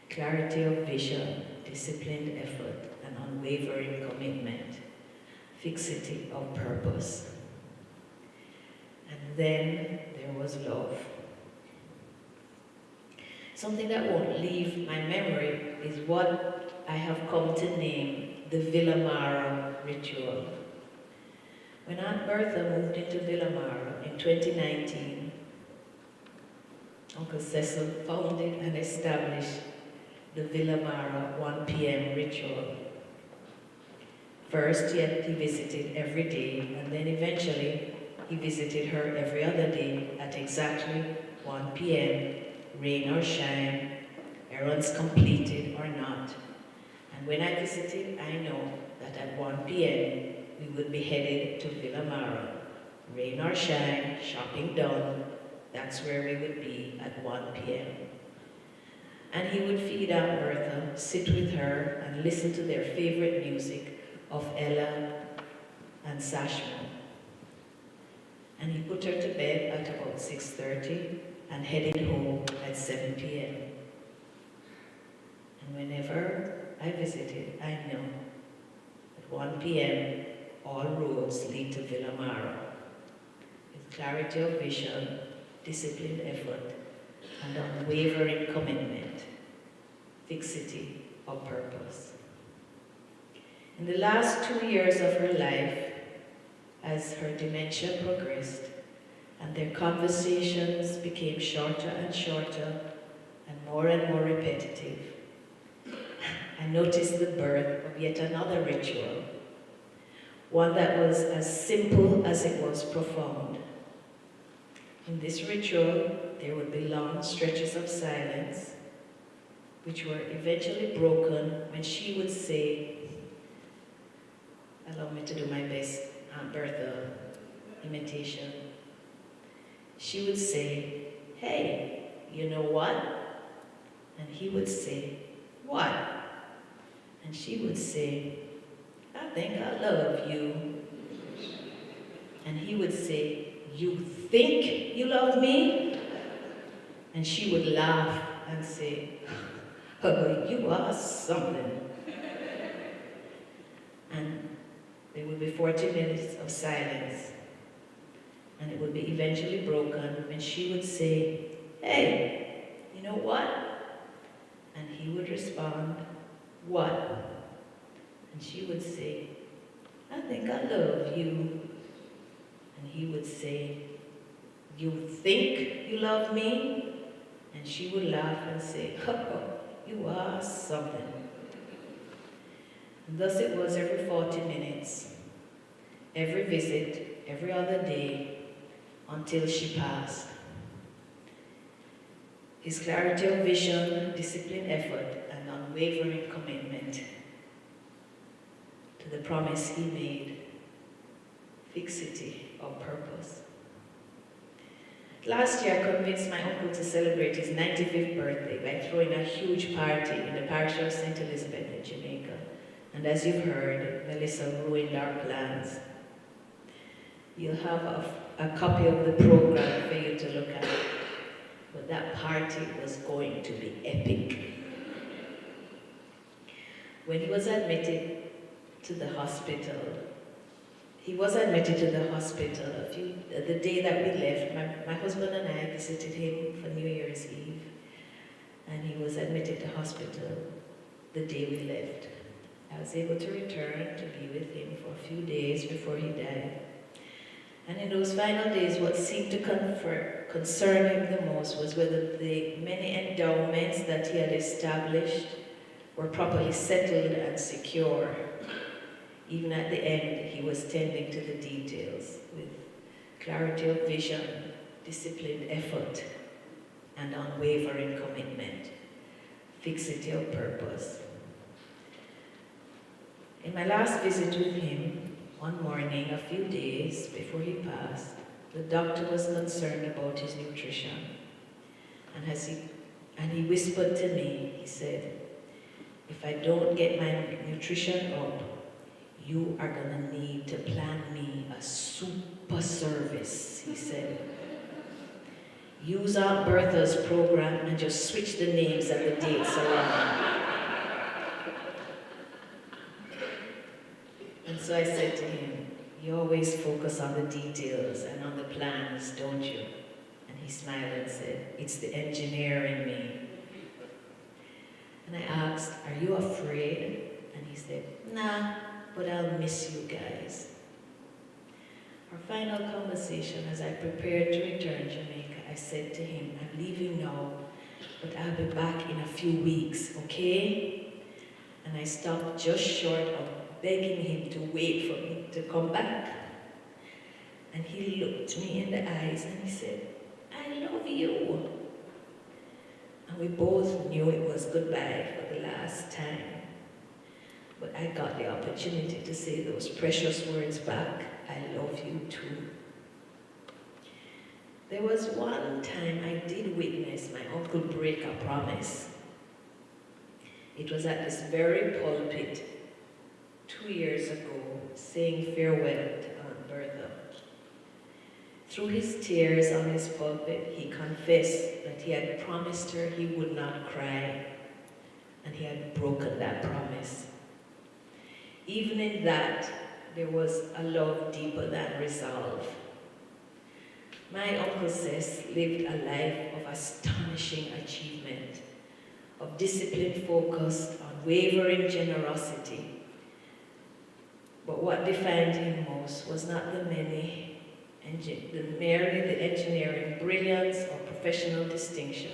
Clarity of vision, disciplined effort, and unwavering commitment, fixity of purpose. And then there was love. Something that won't leave my memory is what I have come to name the Villamara ritual. When Aunt Bertha moved into Villamara in 2019, Uncle Cecil founded and established the Villamara 1 p.m. ritual. First, he visited every day, and then eventually he visited her every other day at exactly 1 p.m., rain or shine, errands completed or not. And when I visited, I know that at 1 p.m. we would be headed to Villamara. Rain or shine, shopping done, that's where we would be at 1 p.m. And he would feed Aunt Bertha, sit with her, and listen to their favorite music of Ella and Sashmo. And he put her to bed at about 6:30 and headed home at 7 p.m. And whenever I visited, I know at 1 p.m. all roads lead to Villamara, with clarity of vision, disciplined effort, and unwavering commitment, fixity of purpose. In the last 2 years of her life, as her dementia progressed, and their conversations became shorter and shorter and more repetitive, I noticed the birth of yet another ritual, one that was as simple as it was profound. In this ritual, there would be long stretches of silence, which were eventually broken when she would say, allow me to do my best Aunt Bertha imitation. She would say, hey, you know what? And he would say, what? And she would say, I think I love you. And he would say, you think you love me? And she would laugh and say, oh, you are something. And there would be 40 minutes of silence. And it would be eventually broken when she would say, hey, you know what? And he would respond, what? And she would say, I think I love you. And he would say, you think you love me? And she would laugh and say, oh, you are something. And thus it was every 40 minutes, every visit, every other day, until she passed. His clarity of vision, disciplined effort, and unwavering commitment to the promise he made, fixity of purpose. Last year, I convinced my uncle to celebrate his 95th birthday by throwing a huge party in the parish of St. Elizabeth in Jamaica. And as you've heard, Melissa ruined our plans. You'll have a copy of the program for you to look at. But that party was going to be epic. When he was admitted to the hospital, the day that we left, my husband and I visited him for New Year's Eve, and he was admitted to hospital the day we left. I was able to return to be with him for a few days before he died. And in those final days, what seemed to concern him the most was whether the many endowments that he had established were properly settled and secure. Even at the end, he was tending to the details with clarity of vision, disciplined effort, and unwavering commitment, fixity of purpose. In my last visit with him, one morning, a few days before he passed, the doctor was concerned about his nutrition. And he whispered to me, he said, "If I don't get my nutrition up, you are gonna need to plan me a super service," he said. "Use Aunt Bertha's program and just switch the names and the dates around." And so I said to him, "You always focus on the details and on the plans, don't you?" And he smiled and said, "It's the engineer in me." And I asked, "Are you afraid?" And he said, "Nah, but I'll miss you guys." Our final conversation as I prepared to return to Jamaica, I said to him, "I'm leaving now, but I'll be back in a few weeks, okay?" And I stopped just short of begging him to wait for me to come back. And he looked me in the eyes and he said, "I love you." And we both knew it was goodbye for the last time. But I got the opportunity to say those precious words back, "I love you too." There was one time I did witness my uncle break a promise. It was at this very pulpit 2 years ago, saying farewell to Aunt Bertha. Through his tears on his pulpit, he confessed that he had promised her he would not cry, and he had broken that promise. Even in that, there was a love deeper than resolve. My Uncle Cecil lived a life of astonishing achievement, of discipline focused on unwavering generosity. But what defined him most was not merely the engineering brilliance or professional distinction.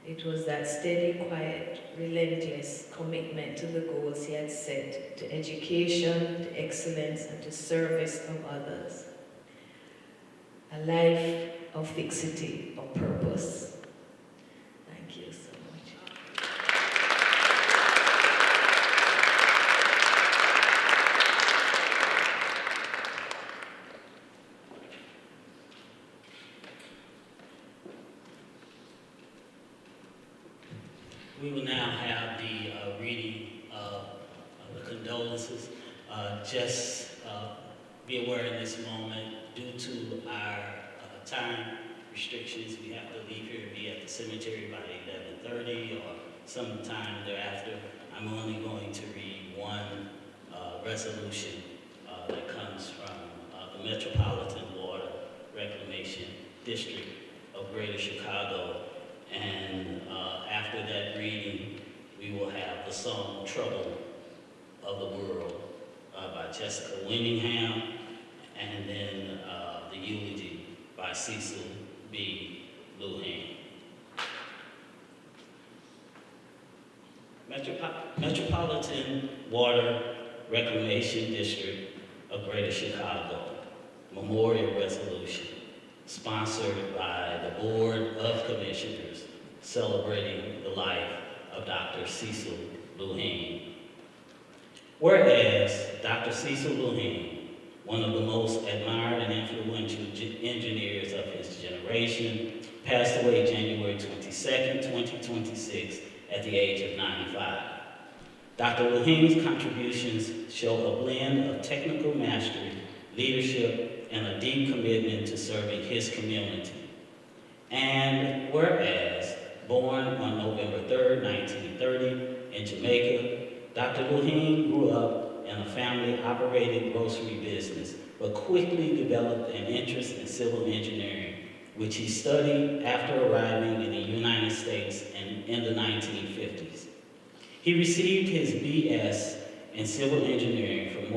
It was that steady, quiet, relentless commitment to the goals he had set, to education, to excellence, and to service of others. A life of fixity, of purpose. Thank you so much. We will now have the reading of the condolences. Just be aware in this moment, due to our time restrictions, we have to leave here and be at the cemetery by 11:30 or sometime thereafter. I'm only going to read one resolution that comes from the Metropolitan Water Reclamation District of Greater Chicago. And after that reading, we will have the song "Trouble of the World" by Jessica Winningham, and then the eulogy by Cecil Lue-Hing. Metropolitan Water Reclamation District of Greater Chicago Memorial Resolution, sponsored by the Board of Commissioners, celebrating the life of Dr. Cecil Lue-Hing. Whereas Dr. Cecil Lue-Hing, one of the most admired and influential engineers of his generation, passed away January 22nd, 2026 at the age of 95. Dr. Lue-Hing's contributions show a blend of technical mastery, leadership, and a deep commitment to serving his community. And whereas, born on November 3rd, 1930 in Jamaica, Dr. Lue-Hing grew up in a family-operated grocery business, but quickly developed an interest in civil engineering, which he studied after arriving in the United States in the 1950s. He received his B.S. in civil engineering from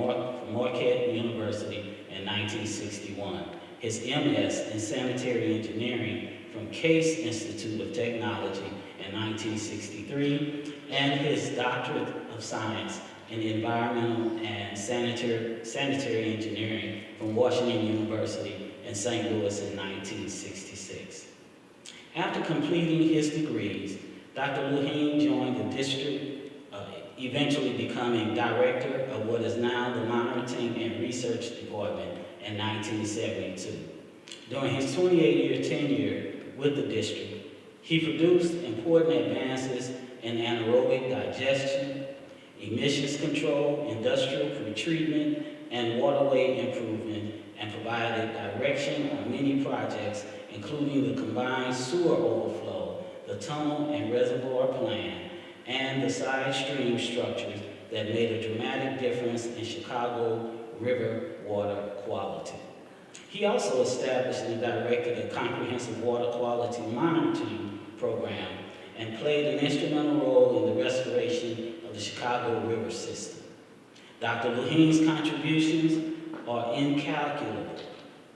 Marquette University in 1961, his MS in sanitary engineering from Case Institute of Technology in 1963, and his doctorate of science in environmental and sanitary engineering from Washington University in St. Louis in 1966. After completing his degrees, Dr. Lue-Hing joined the district, eventually becoming director of what is now the Monitoring and Research Department in 1972. During his 28-year tenure with the district, he produced important advances in anaerobic digestion, emissions control, industrial pretreatment, and waterway improvement, and provided direction on many projects, including the combined sewer overflow, the tunnel and reservoir plan, and the side stream structures that made a dramatic difference in Chicago River water quality. He also established and directed a comprehensive water quality monitoring program and played an instrumental role in the restoration of the Chicago River system. Dr. Lue-Hing's contributions are incalculable: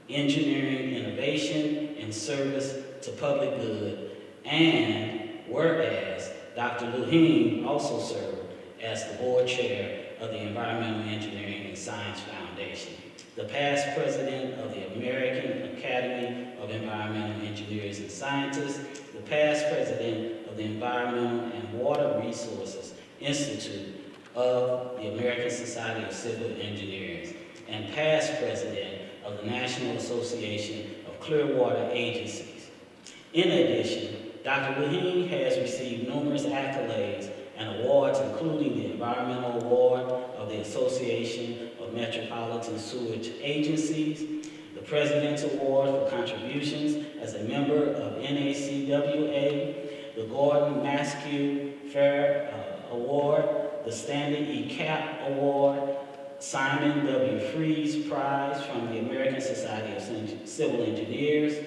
engineering, innovation, and service to public good, and whereas Dr. Lue-Hing also served as the board chair of the Environmental Engineering and Science Foundation, the past president of the American Academy of Environmental Engineers and Scientists, the past president of the Environmental and Water Resources Institute of the American Society of Civil Engineers, and past president of the National Association of Clear Water Agencies. In addition, Dr. Lue-Hing has received numerous accolades and awards, including the Environmental Award of the Association of Metropolitan Sewage Agencies, the President's Award for Contributions as a member of NACWA, the Gordon Maskew Fair Award, the Stanley E. Cap Award, Simon W. Fries Prize from the American Society of Civil Engineers,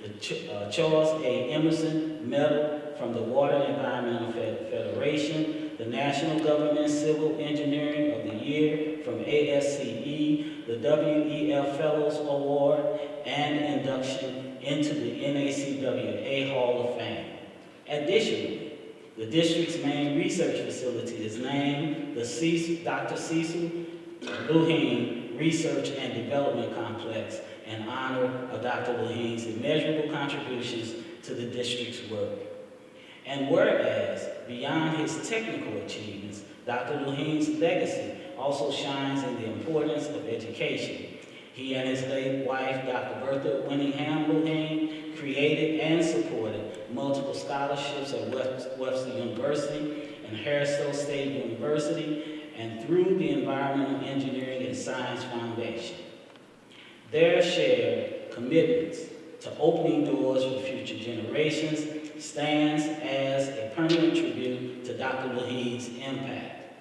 the Charles A. Emerson Medal from the Water Environmental Federation, the National Government Civil Engineering of the Year from ASCE, the WEF Fellows Award, and induction into the NACWA Hall of Fame. Additionally, the district's main research facility is named the Dr. Cecil Lue-Hing Research and Development Complex in honor of Dr. Lue-Hing's immeasurable contributions to the district's work. And whereas, beyond his technical achievements, Dr. Lue-Hing's legacy also shines in the importance of education. He and his late wife, Dr. Bertha Winningham Lue-Hing, created and supported multiple scholarships at Webster University and Harrisville State University, and through the Environmental Engineering and Science Foundation. Their shared commitments to opening doors for future generations stands as a permanent tribute to Dr. Lue-Hing's impact.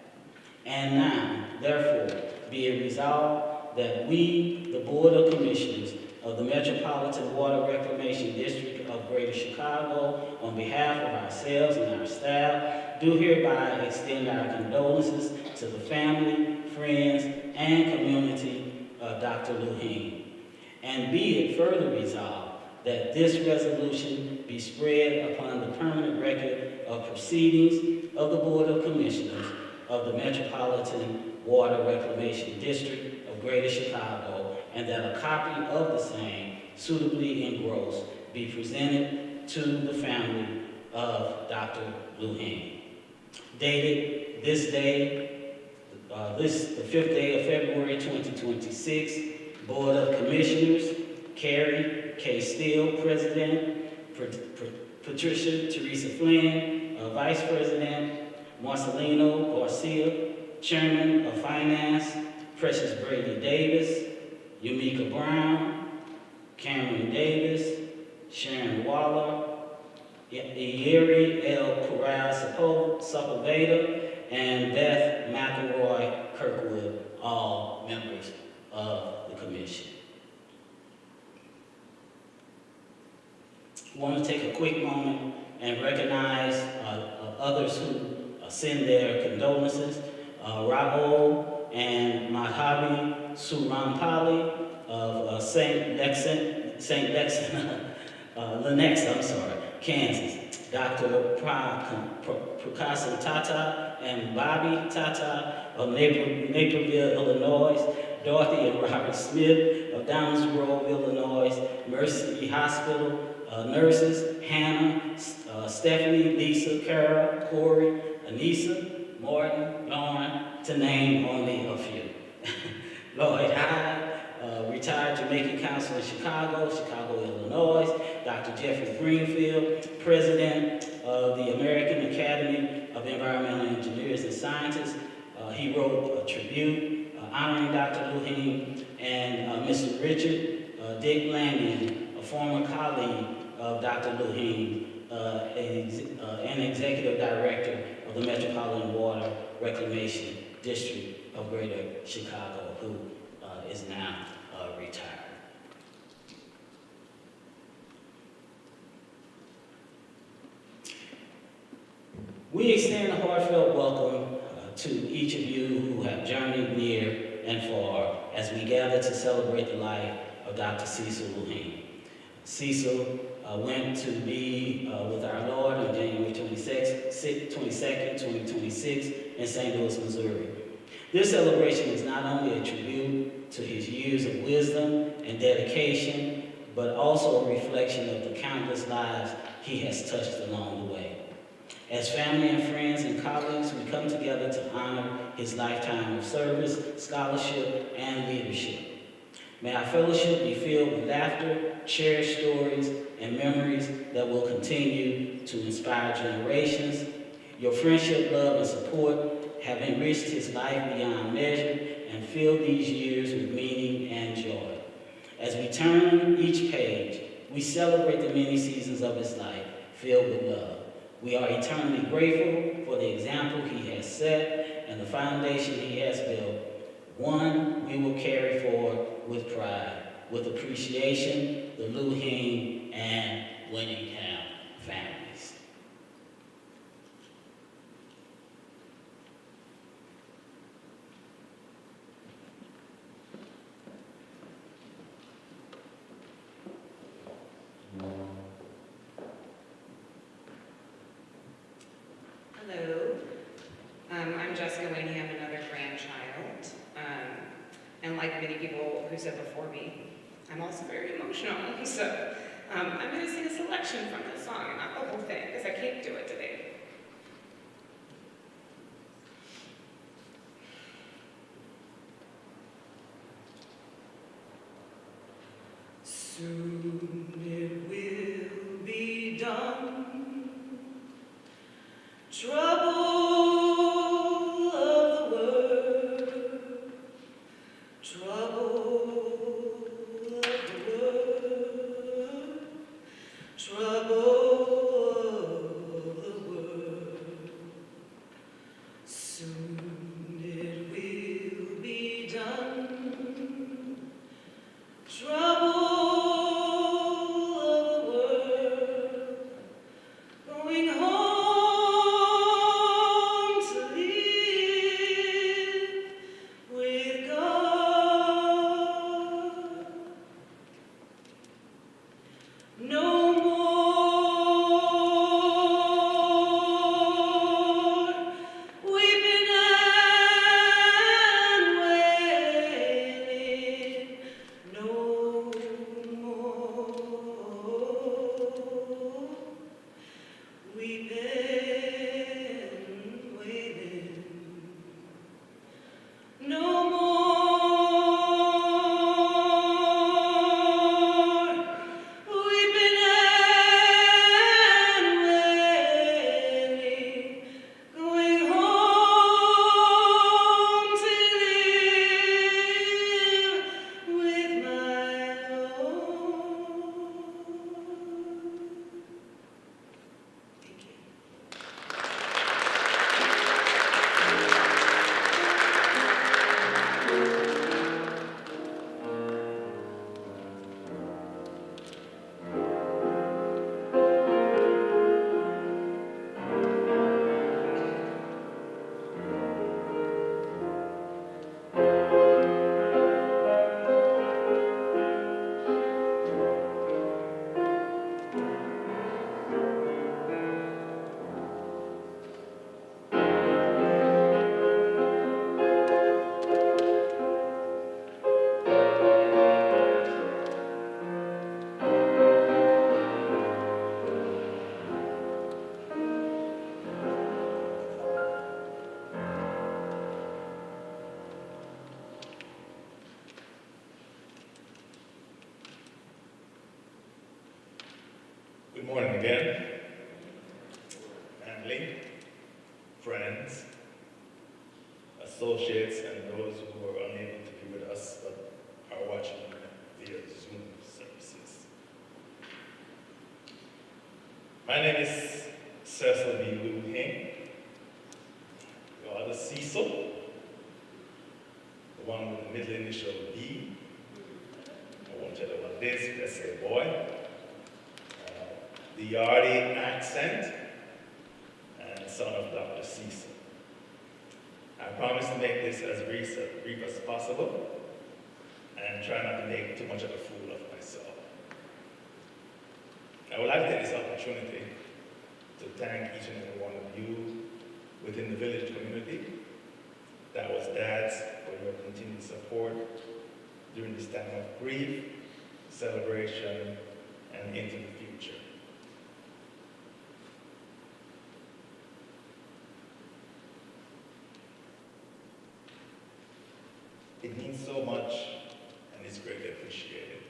And now, therefore, be it resolved that we, the Board of Commissioners of the Metropolitan Water Reclamation District of Greater Chicago, on behalf of ourselves and our staff, do hereby extend our condolences to the family, friends, and community of Dr. Lue-Hing. And be it further resolved that this resolution be spread upon the permanent record of proceedings of the Board of Commissioners of the Metropolitan Water Reclamation District of Greater Chicago, and that a copy of the same, suitably engrossed, be presented to the family of Dr. Lue-Hing. Dated this day, the 5th day of February 2026, Board of Commissioners, Carrie K. Steele, President, Patricia Teresa Flynn, Vice President, Marcelino Garcia, Chairman of Finance, Precious Brady Davis, Yumika Brown, Cameron Davis, Sharon Waller, Iyeri L. Corral Sepulveda, and Beth McElroy Kirkwood, all members of the commission. I want to take a quick moment and recognize others who send their condolences. Rabo and Madhabi Surampali of St. Lennox, Kansas. Dr. Prakasa Tata and Bobby Tata of Naperville, Illinois. Dorothy and Robert Smith of Downers Grove, Illinois. Mercy Hospital nurses, Hannah, Stephanie, Lisa, Carol, Corey, Anissa, Martin, Lauren, to name only a few. Lloyd Hyde, retired Jamaican counselor in Chicago, Illinois. Dr. Jeffrey Greenfield, president of the American Academy of Environmental Engineers and Scientists. He wrote a tribute honoring Dr. Lue-Hing, and Mr. Richard Dick Lanyon, a former colleague of Dr. Lue-Hing, and executive director of the Metropolitan Water Reclamation District of Greater Chicago, who is now retired. We extend a heartfelt welcome to each of you who have journeyed near and far as we gather to celebrate the life of Dr. Cecil Lue-Hing. Cecil went to be with our Lord on January 22nd, 2026 in St. Louis, Missouri. This celebration is not only a tribute to his years of wisdom and dedication, but also a reflection of the countless lives he has touched along the way. As family and friends and colleagues, we come together to honor his lifetime of service, scholarship, and leadership. May our fellowship be filled with laughter, cherished stories, and memories that will continue to inspire generations. Your friendship, love, and support have enriched his life beyond measure and filled these years with meaning and joy. As we turn each page, we celebrate the many seasons of his life filled with love. We are eternally grateful for the example he has set and the foundation he has built, one we will carry forward with pride, with appreciation, the Lue-Hing and Winningham families. Hello, I'm Jessica Winningham, another grandchild, and like many people who said before me, I'm also very emotional, so I'm going to sing a selection from this song, and not the whole thing, because I can't do it today. Soon it will be done. Trouble of the world, trouble of the world, trouble of the world. Soon it will be done. Trouble of the world, going home. Morning again. Family, friends, associates, and those who are unable to be with us but are watching via Zoom services. My name is Cecil Lue-Hing. You are the Cecil, the one with the middle initial B. I won't tell you what it is, let's say boy. The Yardi accent, and son of Dr. Cecil. I promise to make this as brief as possible and try not to make too much of a fool of myself. I would like to take this opportunity to thank each and every one of you within the village community, that was dads, for your continued support during this time of grief, celebration, and into the future. It means so much and is greatly appreciated.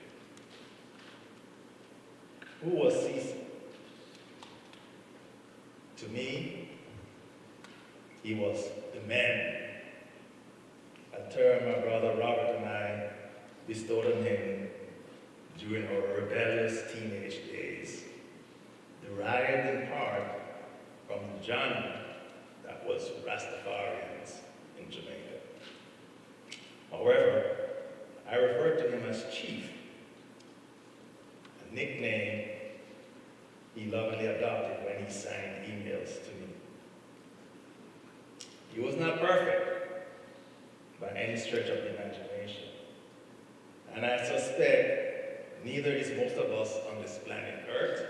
Who was Cecil? To me, he was the man, a term my brother Robert and I bestowed on him during our rebellious teenage days, derived in part from the genre that was Rastafarians in Jamaica. However, I refer to him as Chief, a nickname he lovingly adopted when he signed emails to me. He was not perfect by any stretch of the imagination, and I suspect neither is most of us on this planet Earth,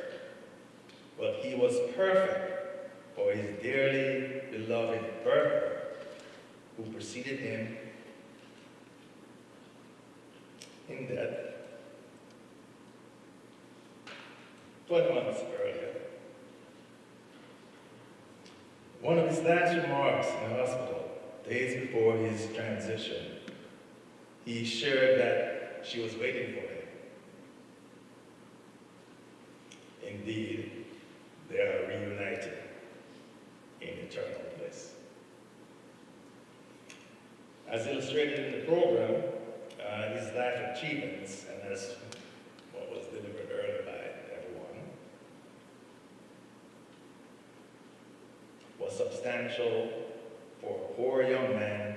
but he was perfect for his dearly beloved Bertha, who preceded him in death 20 months earlier. One of his last remarks in the hospital, days before his transition, he shared that she was waiting for him. Indeed, they are reunited in eternal bliss. As illustrated in the program, his life achievements, and as what was delivered earlier by everyone, was substantial for a poor young man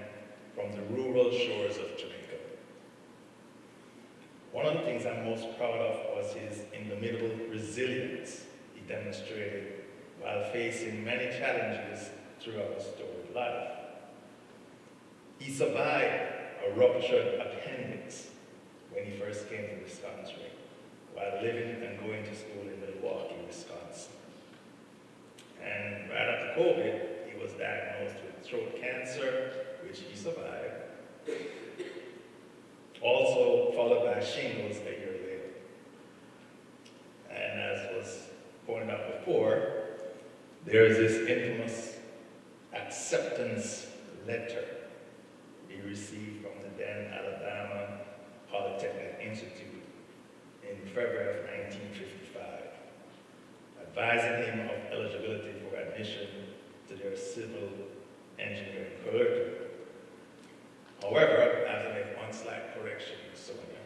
from the rural shores of Jamaica. One of the things I'm most proud of was his indomitable resilience he demonstrated while facing many challenges throughout his storied life. He survived a ruptured appendix when he first came to this country, while living and going to school in Milwaukee, Wisconsin. And right after COVID, he was diagnosed with throat cancer, which he survived, also followed by shingles a year later. And as was pointed out before, there is this infamous acceptance letter he received from the then Alabama Polytechnic Institute in February of 1955, advising him of eligibility for admission to their civil engineering curriculum. However, I have to make one slight correction, Sonia.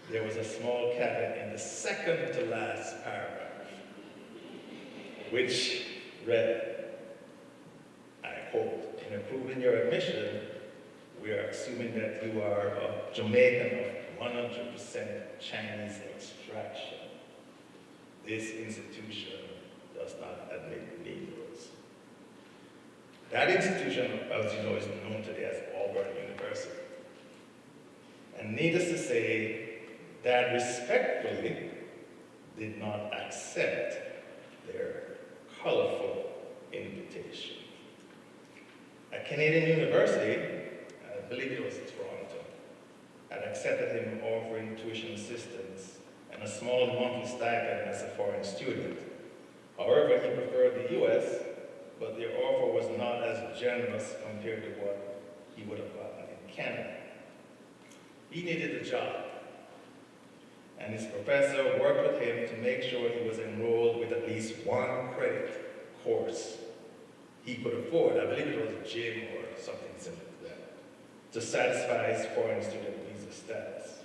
There was a small caveat in the second to last paragraph, which read, I quote, "In approving your admission, we are assuming that you are a Jamaican of 100% Chinese extraction. This institution does not admit Negroes." That institution, as you know, is known today as Auburn University. And needless to say, Dad respectfully did not accept their colorful invitation. At Canadian University, I believe it was Toronto, had accepted him offering tuition assistance and a small monthly stipend as a foreign student. However, he preferred the US, but their offer was not as generous compared to what he would have gotten in Canada. He needed a job, and his professor worked with him to make sure he was enrolled with at least one credit course he could afford. I believe it was a gym or something similar to that, to satisfy his foreign student visa status.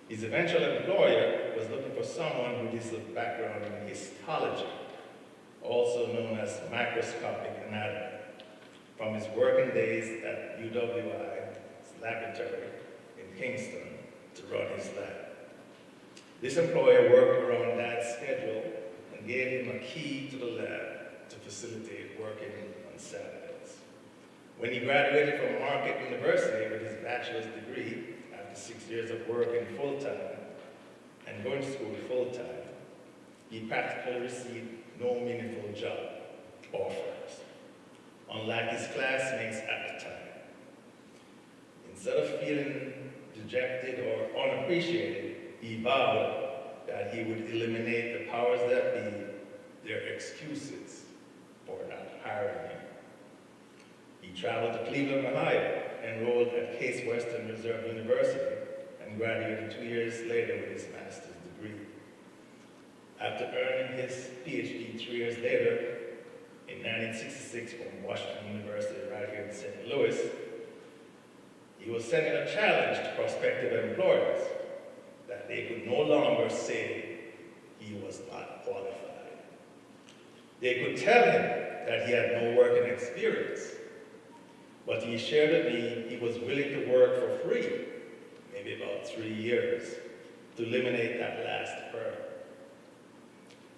His eventual employer was looking for someone with his background in histology, also known as microscopic anatomy, from his working days at UWI's laboratory in Kingston to run his lab. This employer worked around Dad's schedule and gave him a key to the lab to facilitate working on Saturdays. When he graduated from Marquette University with his bachelor's degree, after 6 years of working full-time and going to school full-time, he practically received no meaningful job offers, unlike his classmates at the time. Instead of feeling dejected or unappreciated, he vowed that he would eliminate the powers that be, their excuses for not hiring him. He traveled to Cleveland, Ohio, enrolled at Case Western Reserve University, and graduated 2 years later with his master's degree. After earning his PhD 3 years later, in 1966 from Washington University right here in St. Louis, he was sending a challenge to prospective employers that they could no longer say he was not qualified. They could tell him that he had no working experience, but he shared with me he was willing to work for free, maybe about 3 years, to eliminate that last hurdle.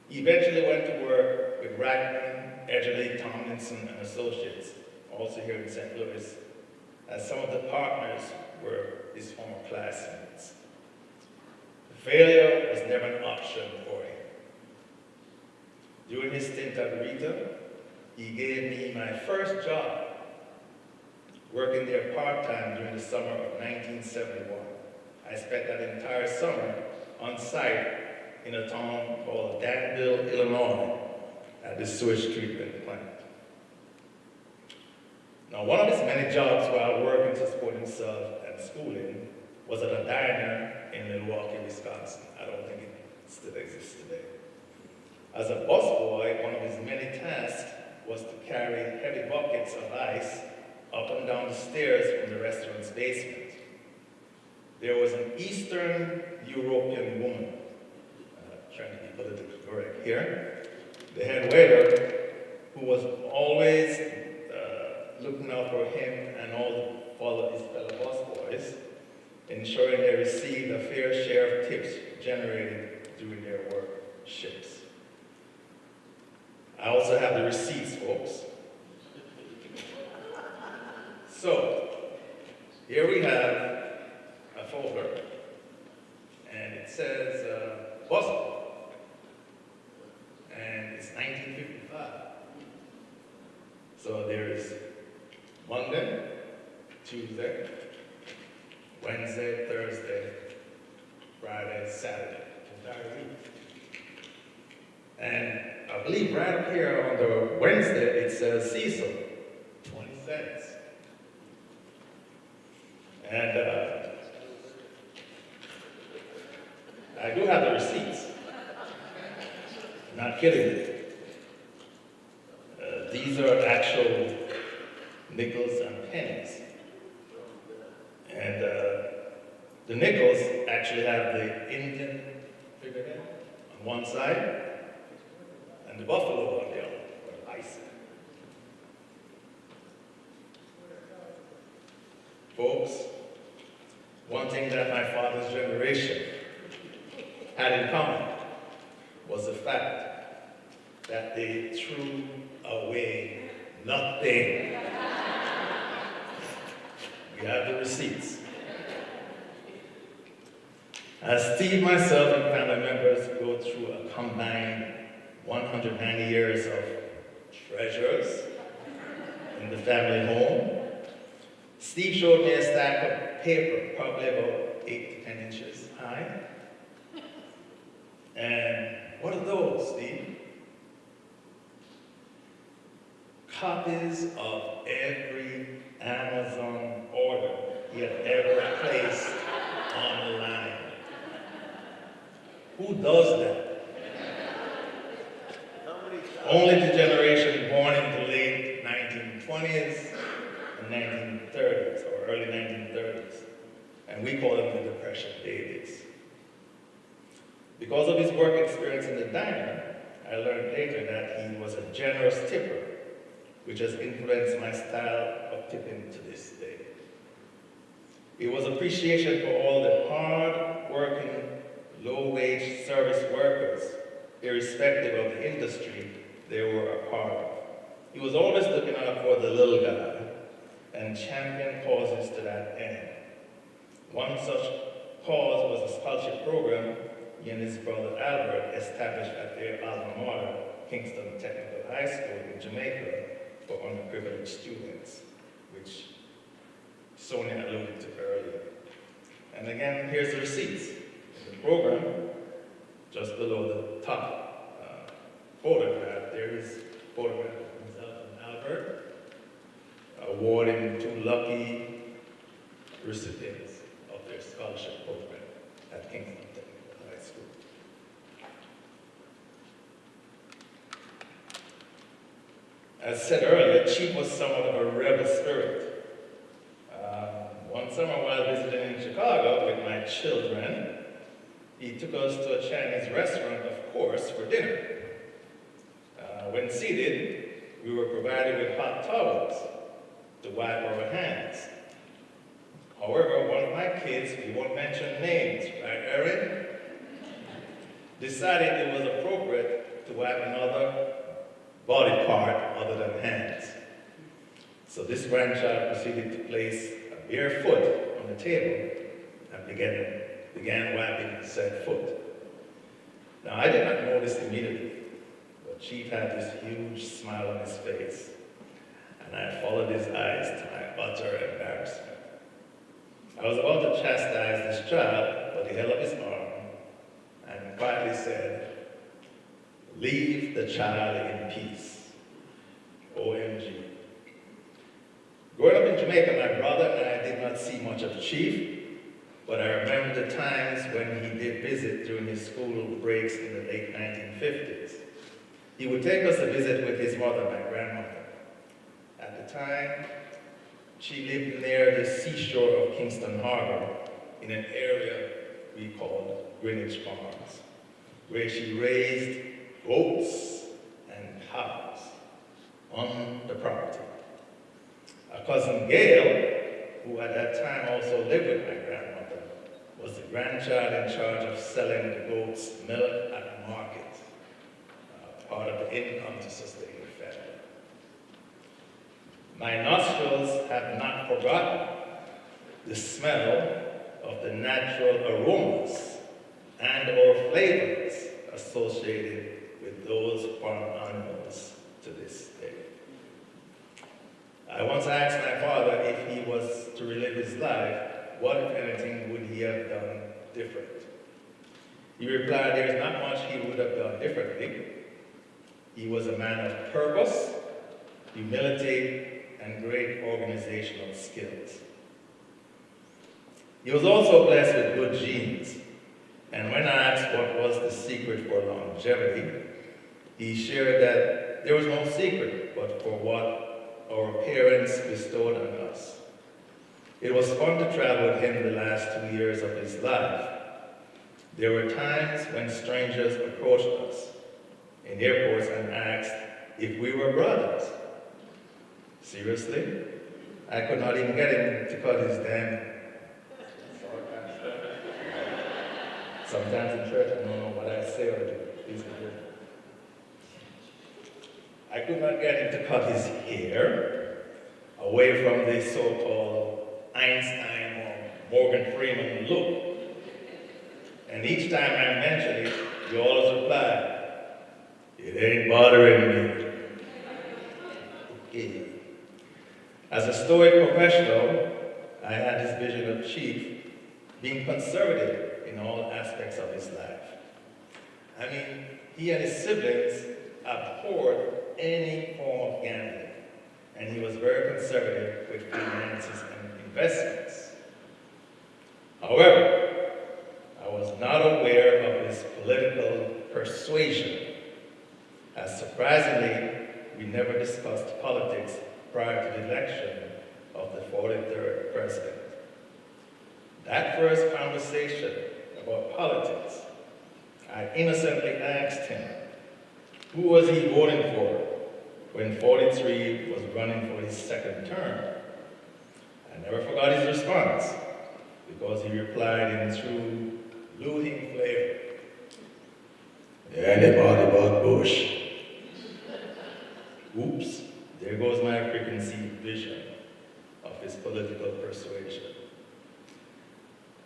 He eventually went to work with Ragman, Edgerly, Tomlinson, and Associates, also here in St. Louis, as some of the partners were his former classmates. Failure was never an option for him. During his stint at Rita, he gave me my first job, working there part-time during the summer of 1971. I spent that entire summer on site in a town called Danville, Illinois, at the sewage treatment plant. Now, one of his many jobs while working to support himself and schooling was at a diner in Milwaukee, Wisconsin. I don't think it still exists today. As a busboy, one of his many tasks was to carry heavy buckets of ice up and down the stairs from the restaurant's basement. There was an Eastern European woman, trying to be politically correct here, the head waiter, who was always looking out for him and all his fellow busboys, ensuring they received a fair share of tips generated during their work shifts. I also have the receipts, folks. So, here we have a folder, and it says busboy, and it's 1955. So there is Monday, Tuesday, Wednesday, Thursday, Friday, Saturday, entire week. And I believe right up here on the Wednesday, it says Cecil, 20 cents. And I do have the receipts. Not kidding you. These are actual nickels and pennies. And the nickels actually have the Indian figurehead on one side and the buffalo on the other, or bison. Folks, one thing that my father's generation had in common was the fact that they threw away nothing. We have the receipts. As Steve, myself, and family members go through a combined 190 years of treasures in the family home, Steve showed me a stack of paper, probably about 8 to 10 inches high. And what are those, Steve? Copies of every Amazon order he had ever placed online. Who does that? Only the generation born in the late 1920s and 1930s, or early 1930s. And we call them the Depression babies. Because of his work experience in the diner, I learned later that he was a generous tipper, which has influenced my style of tipping to this day. It was appreciation for all the hard-working, low-wage service workers, irrespective of the industry they were a part of. He was always looking out for the little guy and championed causes to that end. One such cause was a scholarship program he and his brother Albert established at their alma mater, Kingston Technical High School in Jamaica, for underprivileged students, which Sonia alluded to earlier. And again, here's the receipts. In the program, just below the top photograph, there is a photograph of himself and Albert, awarding two lucky recipients of their scholarship program at Kingston Technical High School. As said earlier, Chief was somewhat of a rebel spirit. One summer while visiting in Chicago with my children, he took us to a Chinese restaurant, of course, for dinner. When seated, we were provided with hot towels to wipe our hands. However, one of my kids, we won't mention names, right, Erin? Decided it was appropriate to wipe another body part other than hands. So this grandchild proceeded to place a bare foot on the table and began wiping said foot. Now, I did not notice immediately, but Chief had this huge smile on his face, and I followed his eyes to my utter embarrassment. I was about to chastise this child, but he held up his arm and quietly said, "Leave the child in peace." OMG. Growing up in Jamaica, my brother and I did not see much of Chief, but I remember the times when he did visit during his school breaks in the late 1950s. He would take us to visit with his mother, my grandmother. At the time, she lived near the seashore of Kingston Harbor in an area we called Greenwich Farms, where she raised goats and cows on the property. Our cousin Gail, who at that time also lived with my grandmother, was the grandchild in charge of selling the goats' milk at the market, part of the income to sustain the family. My nostrils have not forgotten the smell of the natural aromas and or flavors associated with those farm animals to this day. I once asked my father if he was to relive his life, what, if anything, would he have done different? He replied, there is not much he would have done differently. He was a man of purpose, humility, and great organizational skills. He was also blessed with good genes, and when asked what was the secret for longevity, he shared that there was no secret but for what our parents bestowed on us. It was fun to travel with him the last 2 years of his life. There were times when strangers approached us in airports and asked if we were brothers. Seriously? I could not even get him to cut his damn. Sometimes in church I don't know what I say or do. Please forgive me. I could not get him to cut his hair away from the so-called Einstein or Morgan Freeman look. And each time I mentioned it, he always replied, "It ain't bothering me." Okay. As a stoic professional, I had this vision of Chief being conservative in all aspects of his life. I mean, he and his siblings abhorred any form of gambling, and he was very conservative with finances and investments. However, I was not aware of his political never discussed politics prior to the election of the 43rd president. That first conversation about politics, I innocently asked him, who was he voting for when 43 was running for his second term? I never forgot his response, because he replied in true Lue-Hing flavor, anybody but Bush. Oops, there goes my preconceived vision of his political persuasion.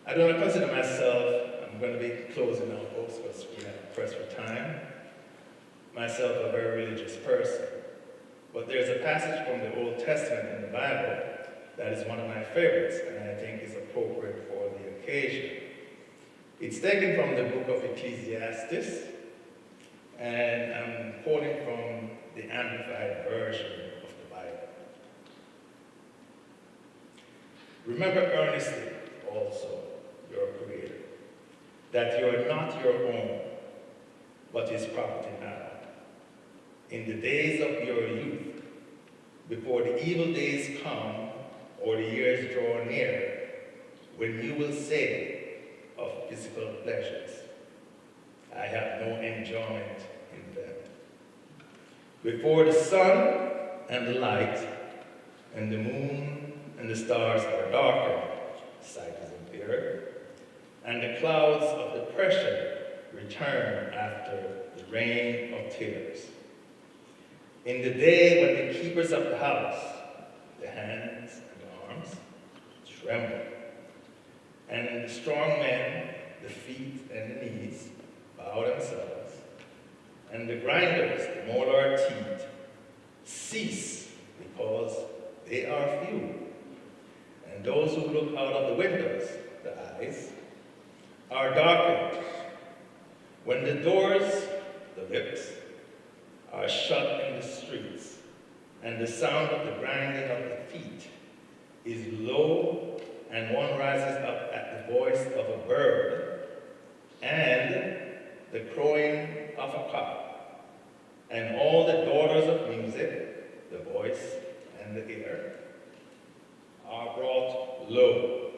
I don't consider myself, I'm going to be closing now, folks, because we have pressed for time, myself a very religious person. But there's a passage from the Old Testament in the Bible that is one of my favorites, and I think is appropriate for the occasion. It's taken from the book of Ecclesiastes, and I'm quoting from the Amplified Version of the Bible. Remember earnestly also your Creator, that you are not your own, but His property now. In the days of your youth, before the evil days come, or the years draw near, when you will say of physical pleasures, I have no enjoyment in them. Before the sun and the light, and the moon and the stars are darkened, sight is impaired, and the clouds of depression return after the rain of tears. In the day when the keepers of the house, the hands and the arms, tremble, and the strong men, the feet and the knees, bow themselves, and the grinders, the mold our teeth, cease because they are few. And those who look out of the windows, the eyes, are darkened. When the doors, the lips, are shut in the streets, and the sound of the grinding of the feet is low, and one rises up at the voice of a bird, and the crowing of a cock, and all the daughters of music, the voice and the ear, are brought low.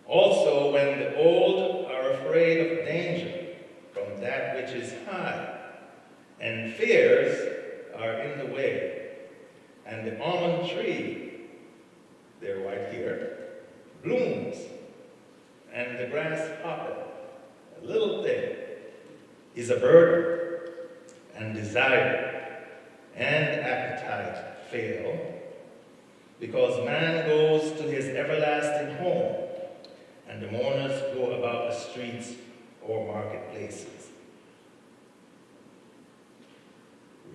Also, when the old are afraid of danger from that which is high, and fears are in the way, and the almond tree, their white hair, blooms, and the grasshopper, a little thing, is a burden, and desire and appetite fail, because man goes to his everlasting home, and the mourners go about the streets or marketplaces.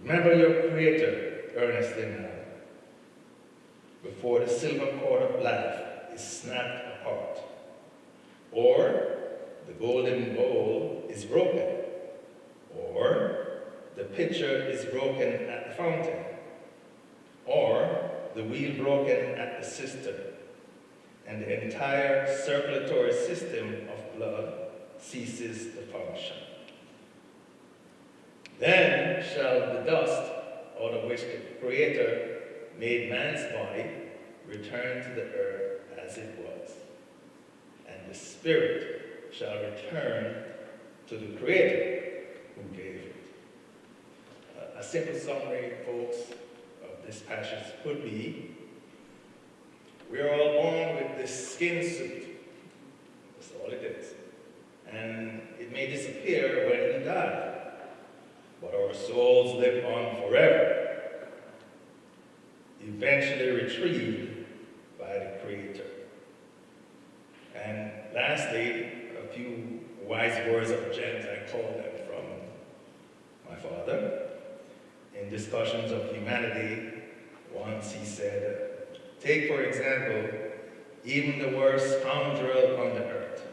Remember your Creator earnestly now, before the silver cord of life is snapped apart, or the golden bowl is broken, or the pitcher is broken at the fountain, or the wheel broken at the cistern, and the entire circulatory system of blood ceases to function. Then shall the dust out of which the Creator made man's body return to the earth as it was, and the spirit shall return to the Creator who gave it. A simple summary, folks, of this passage could be, we are all born with this skin suit. That's all it is. And it may disappear when we die, but our souls live on forever, eventually retrieved by the Creator. And lastly, a few wise words of gems, I call them, from my father. In discussions of humanity, once he said, take for example, even the worst scoundrel on the earth,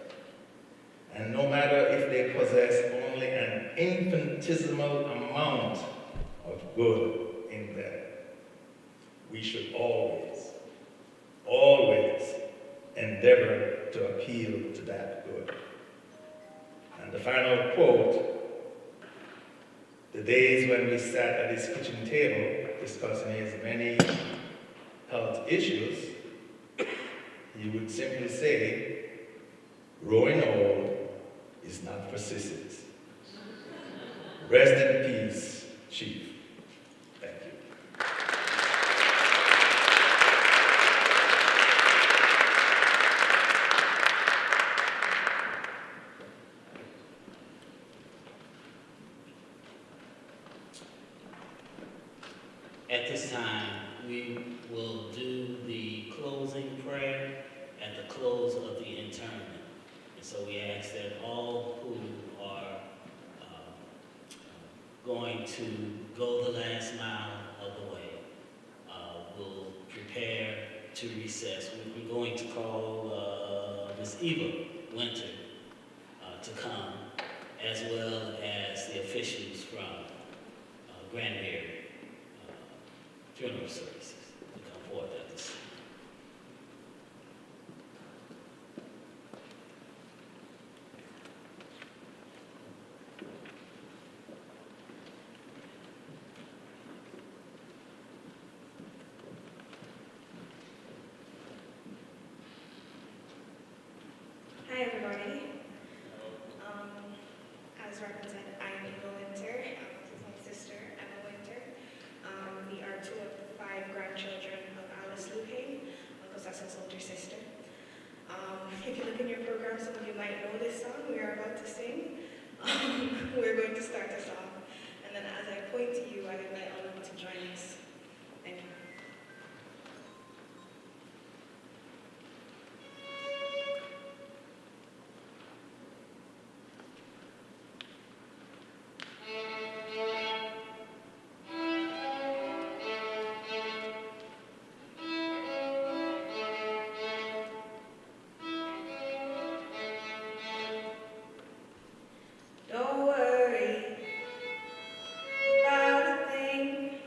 and no matter if they possess only an infinitesimal amount of good in them, we should always, always endeavor to appeal to that good. And the final quote, the days when we sat at his kitchen table discussing his many health issues, he would simply say, growing old is not for sissies. Rest in peace, Chief. Thank you. At this time, we will do the closing prayer at the close of the interment. And so we ask that all who are going to go the last mile of the way will prepare to recess. We're going to call Ms. Eva Winter to come, as well as the officials from Granbury Funeral Services to come forth at this time. Hi everybody. As Reverend said, I am Eva Winter. This is my sister, Emma Winter. We are two of the 5 grandchildren of Alice Lue-Hing, Uncle Cecil's older sister. If you look in your program, some of you might know this song we are about to sing. We're going to start us off. And then as I point to you, I invite all of you to join us. Thank you. Don't worry about a thing.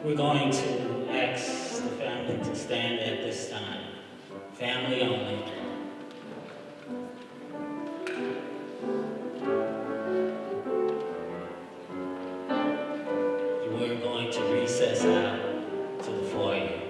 We're going to ask the family to stand at this time. Family only. We're going to recess out to the foyer.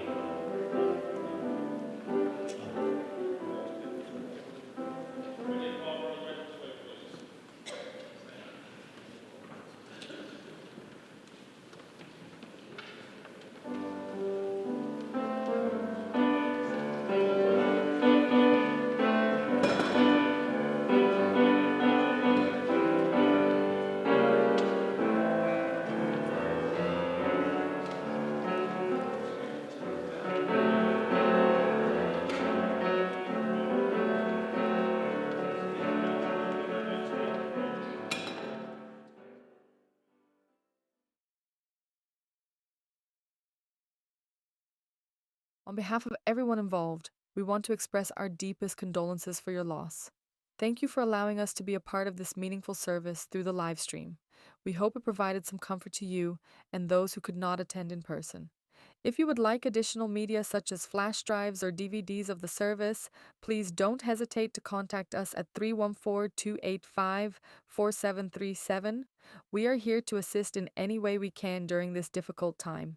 On behalf of everyone involved, we want to express our deepest condolences for your loss. Thank you for allowing us to be a part of this meaningful service through the live stream. We hope it provided some comfort to you and those who could not attend in person. If you would like additional media such as flash drives or DVDs of the service, please don't hesitate to contact us at 314-285-4737. We are here to assist in any way we can during this difficult time.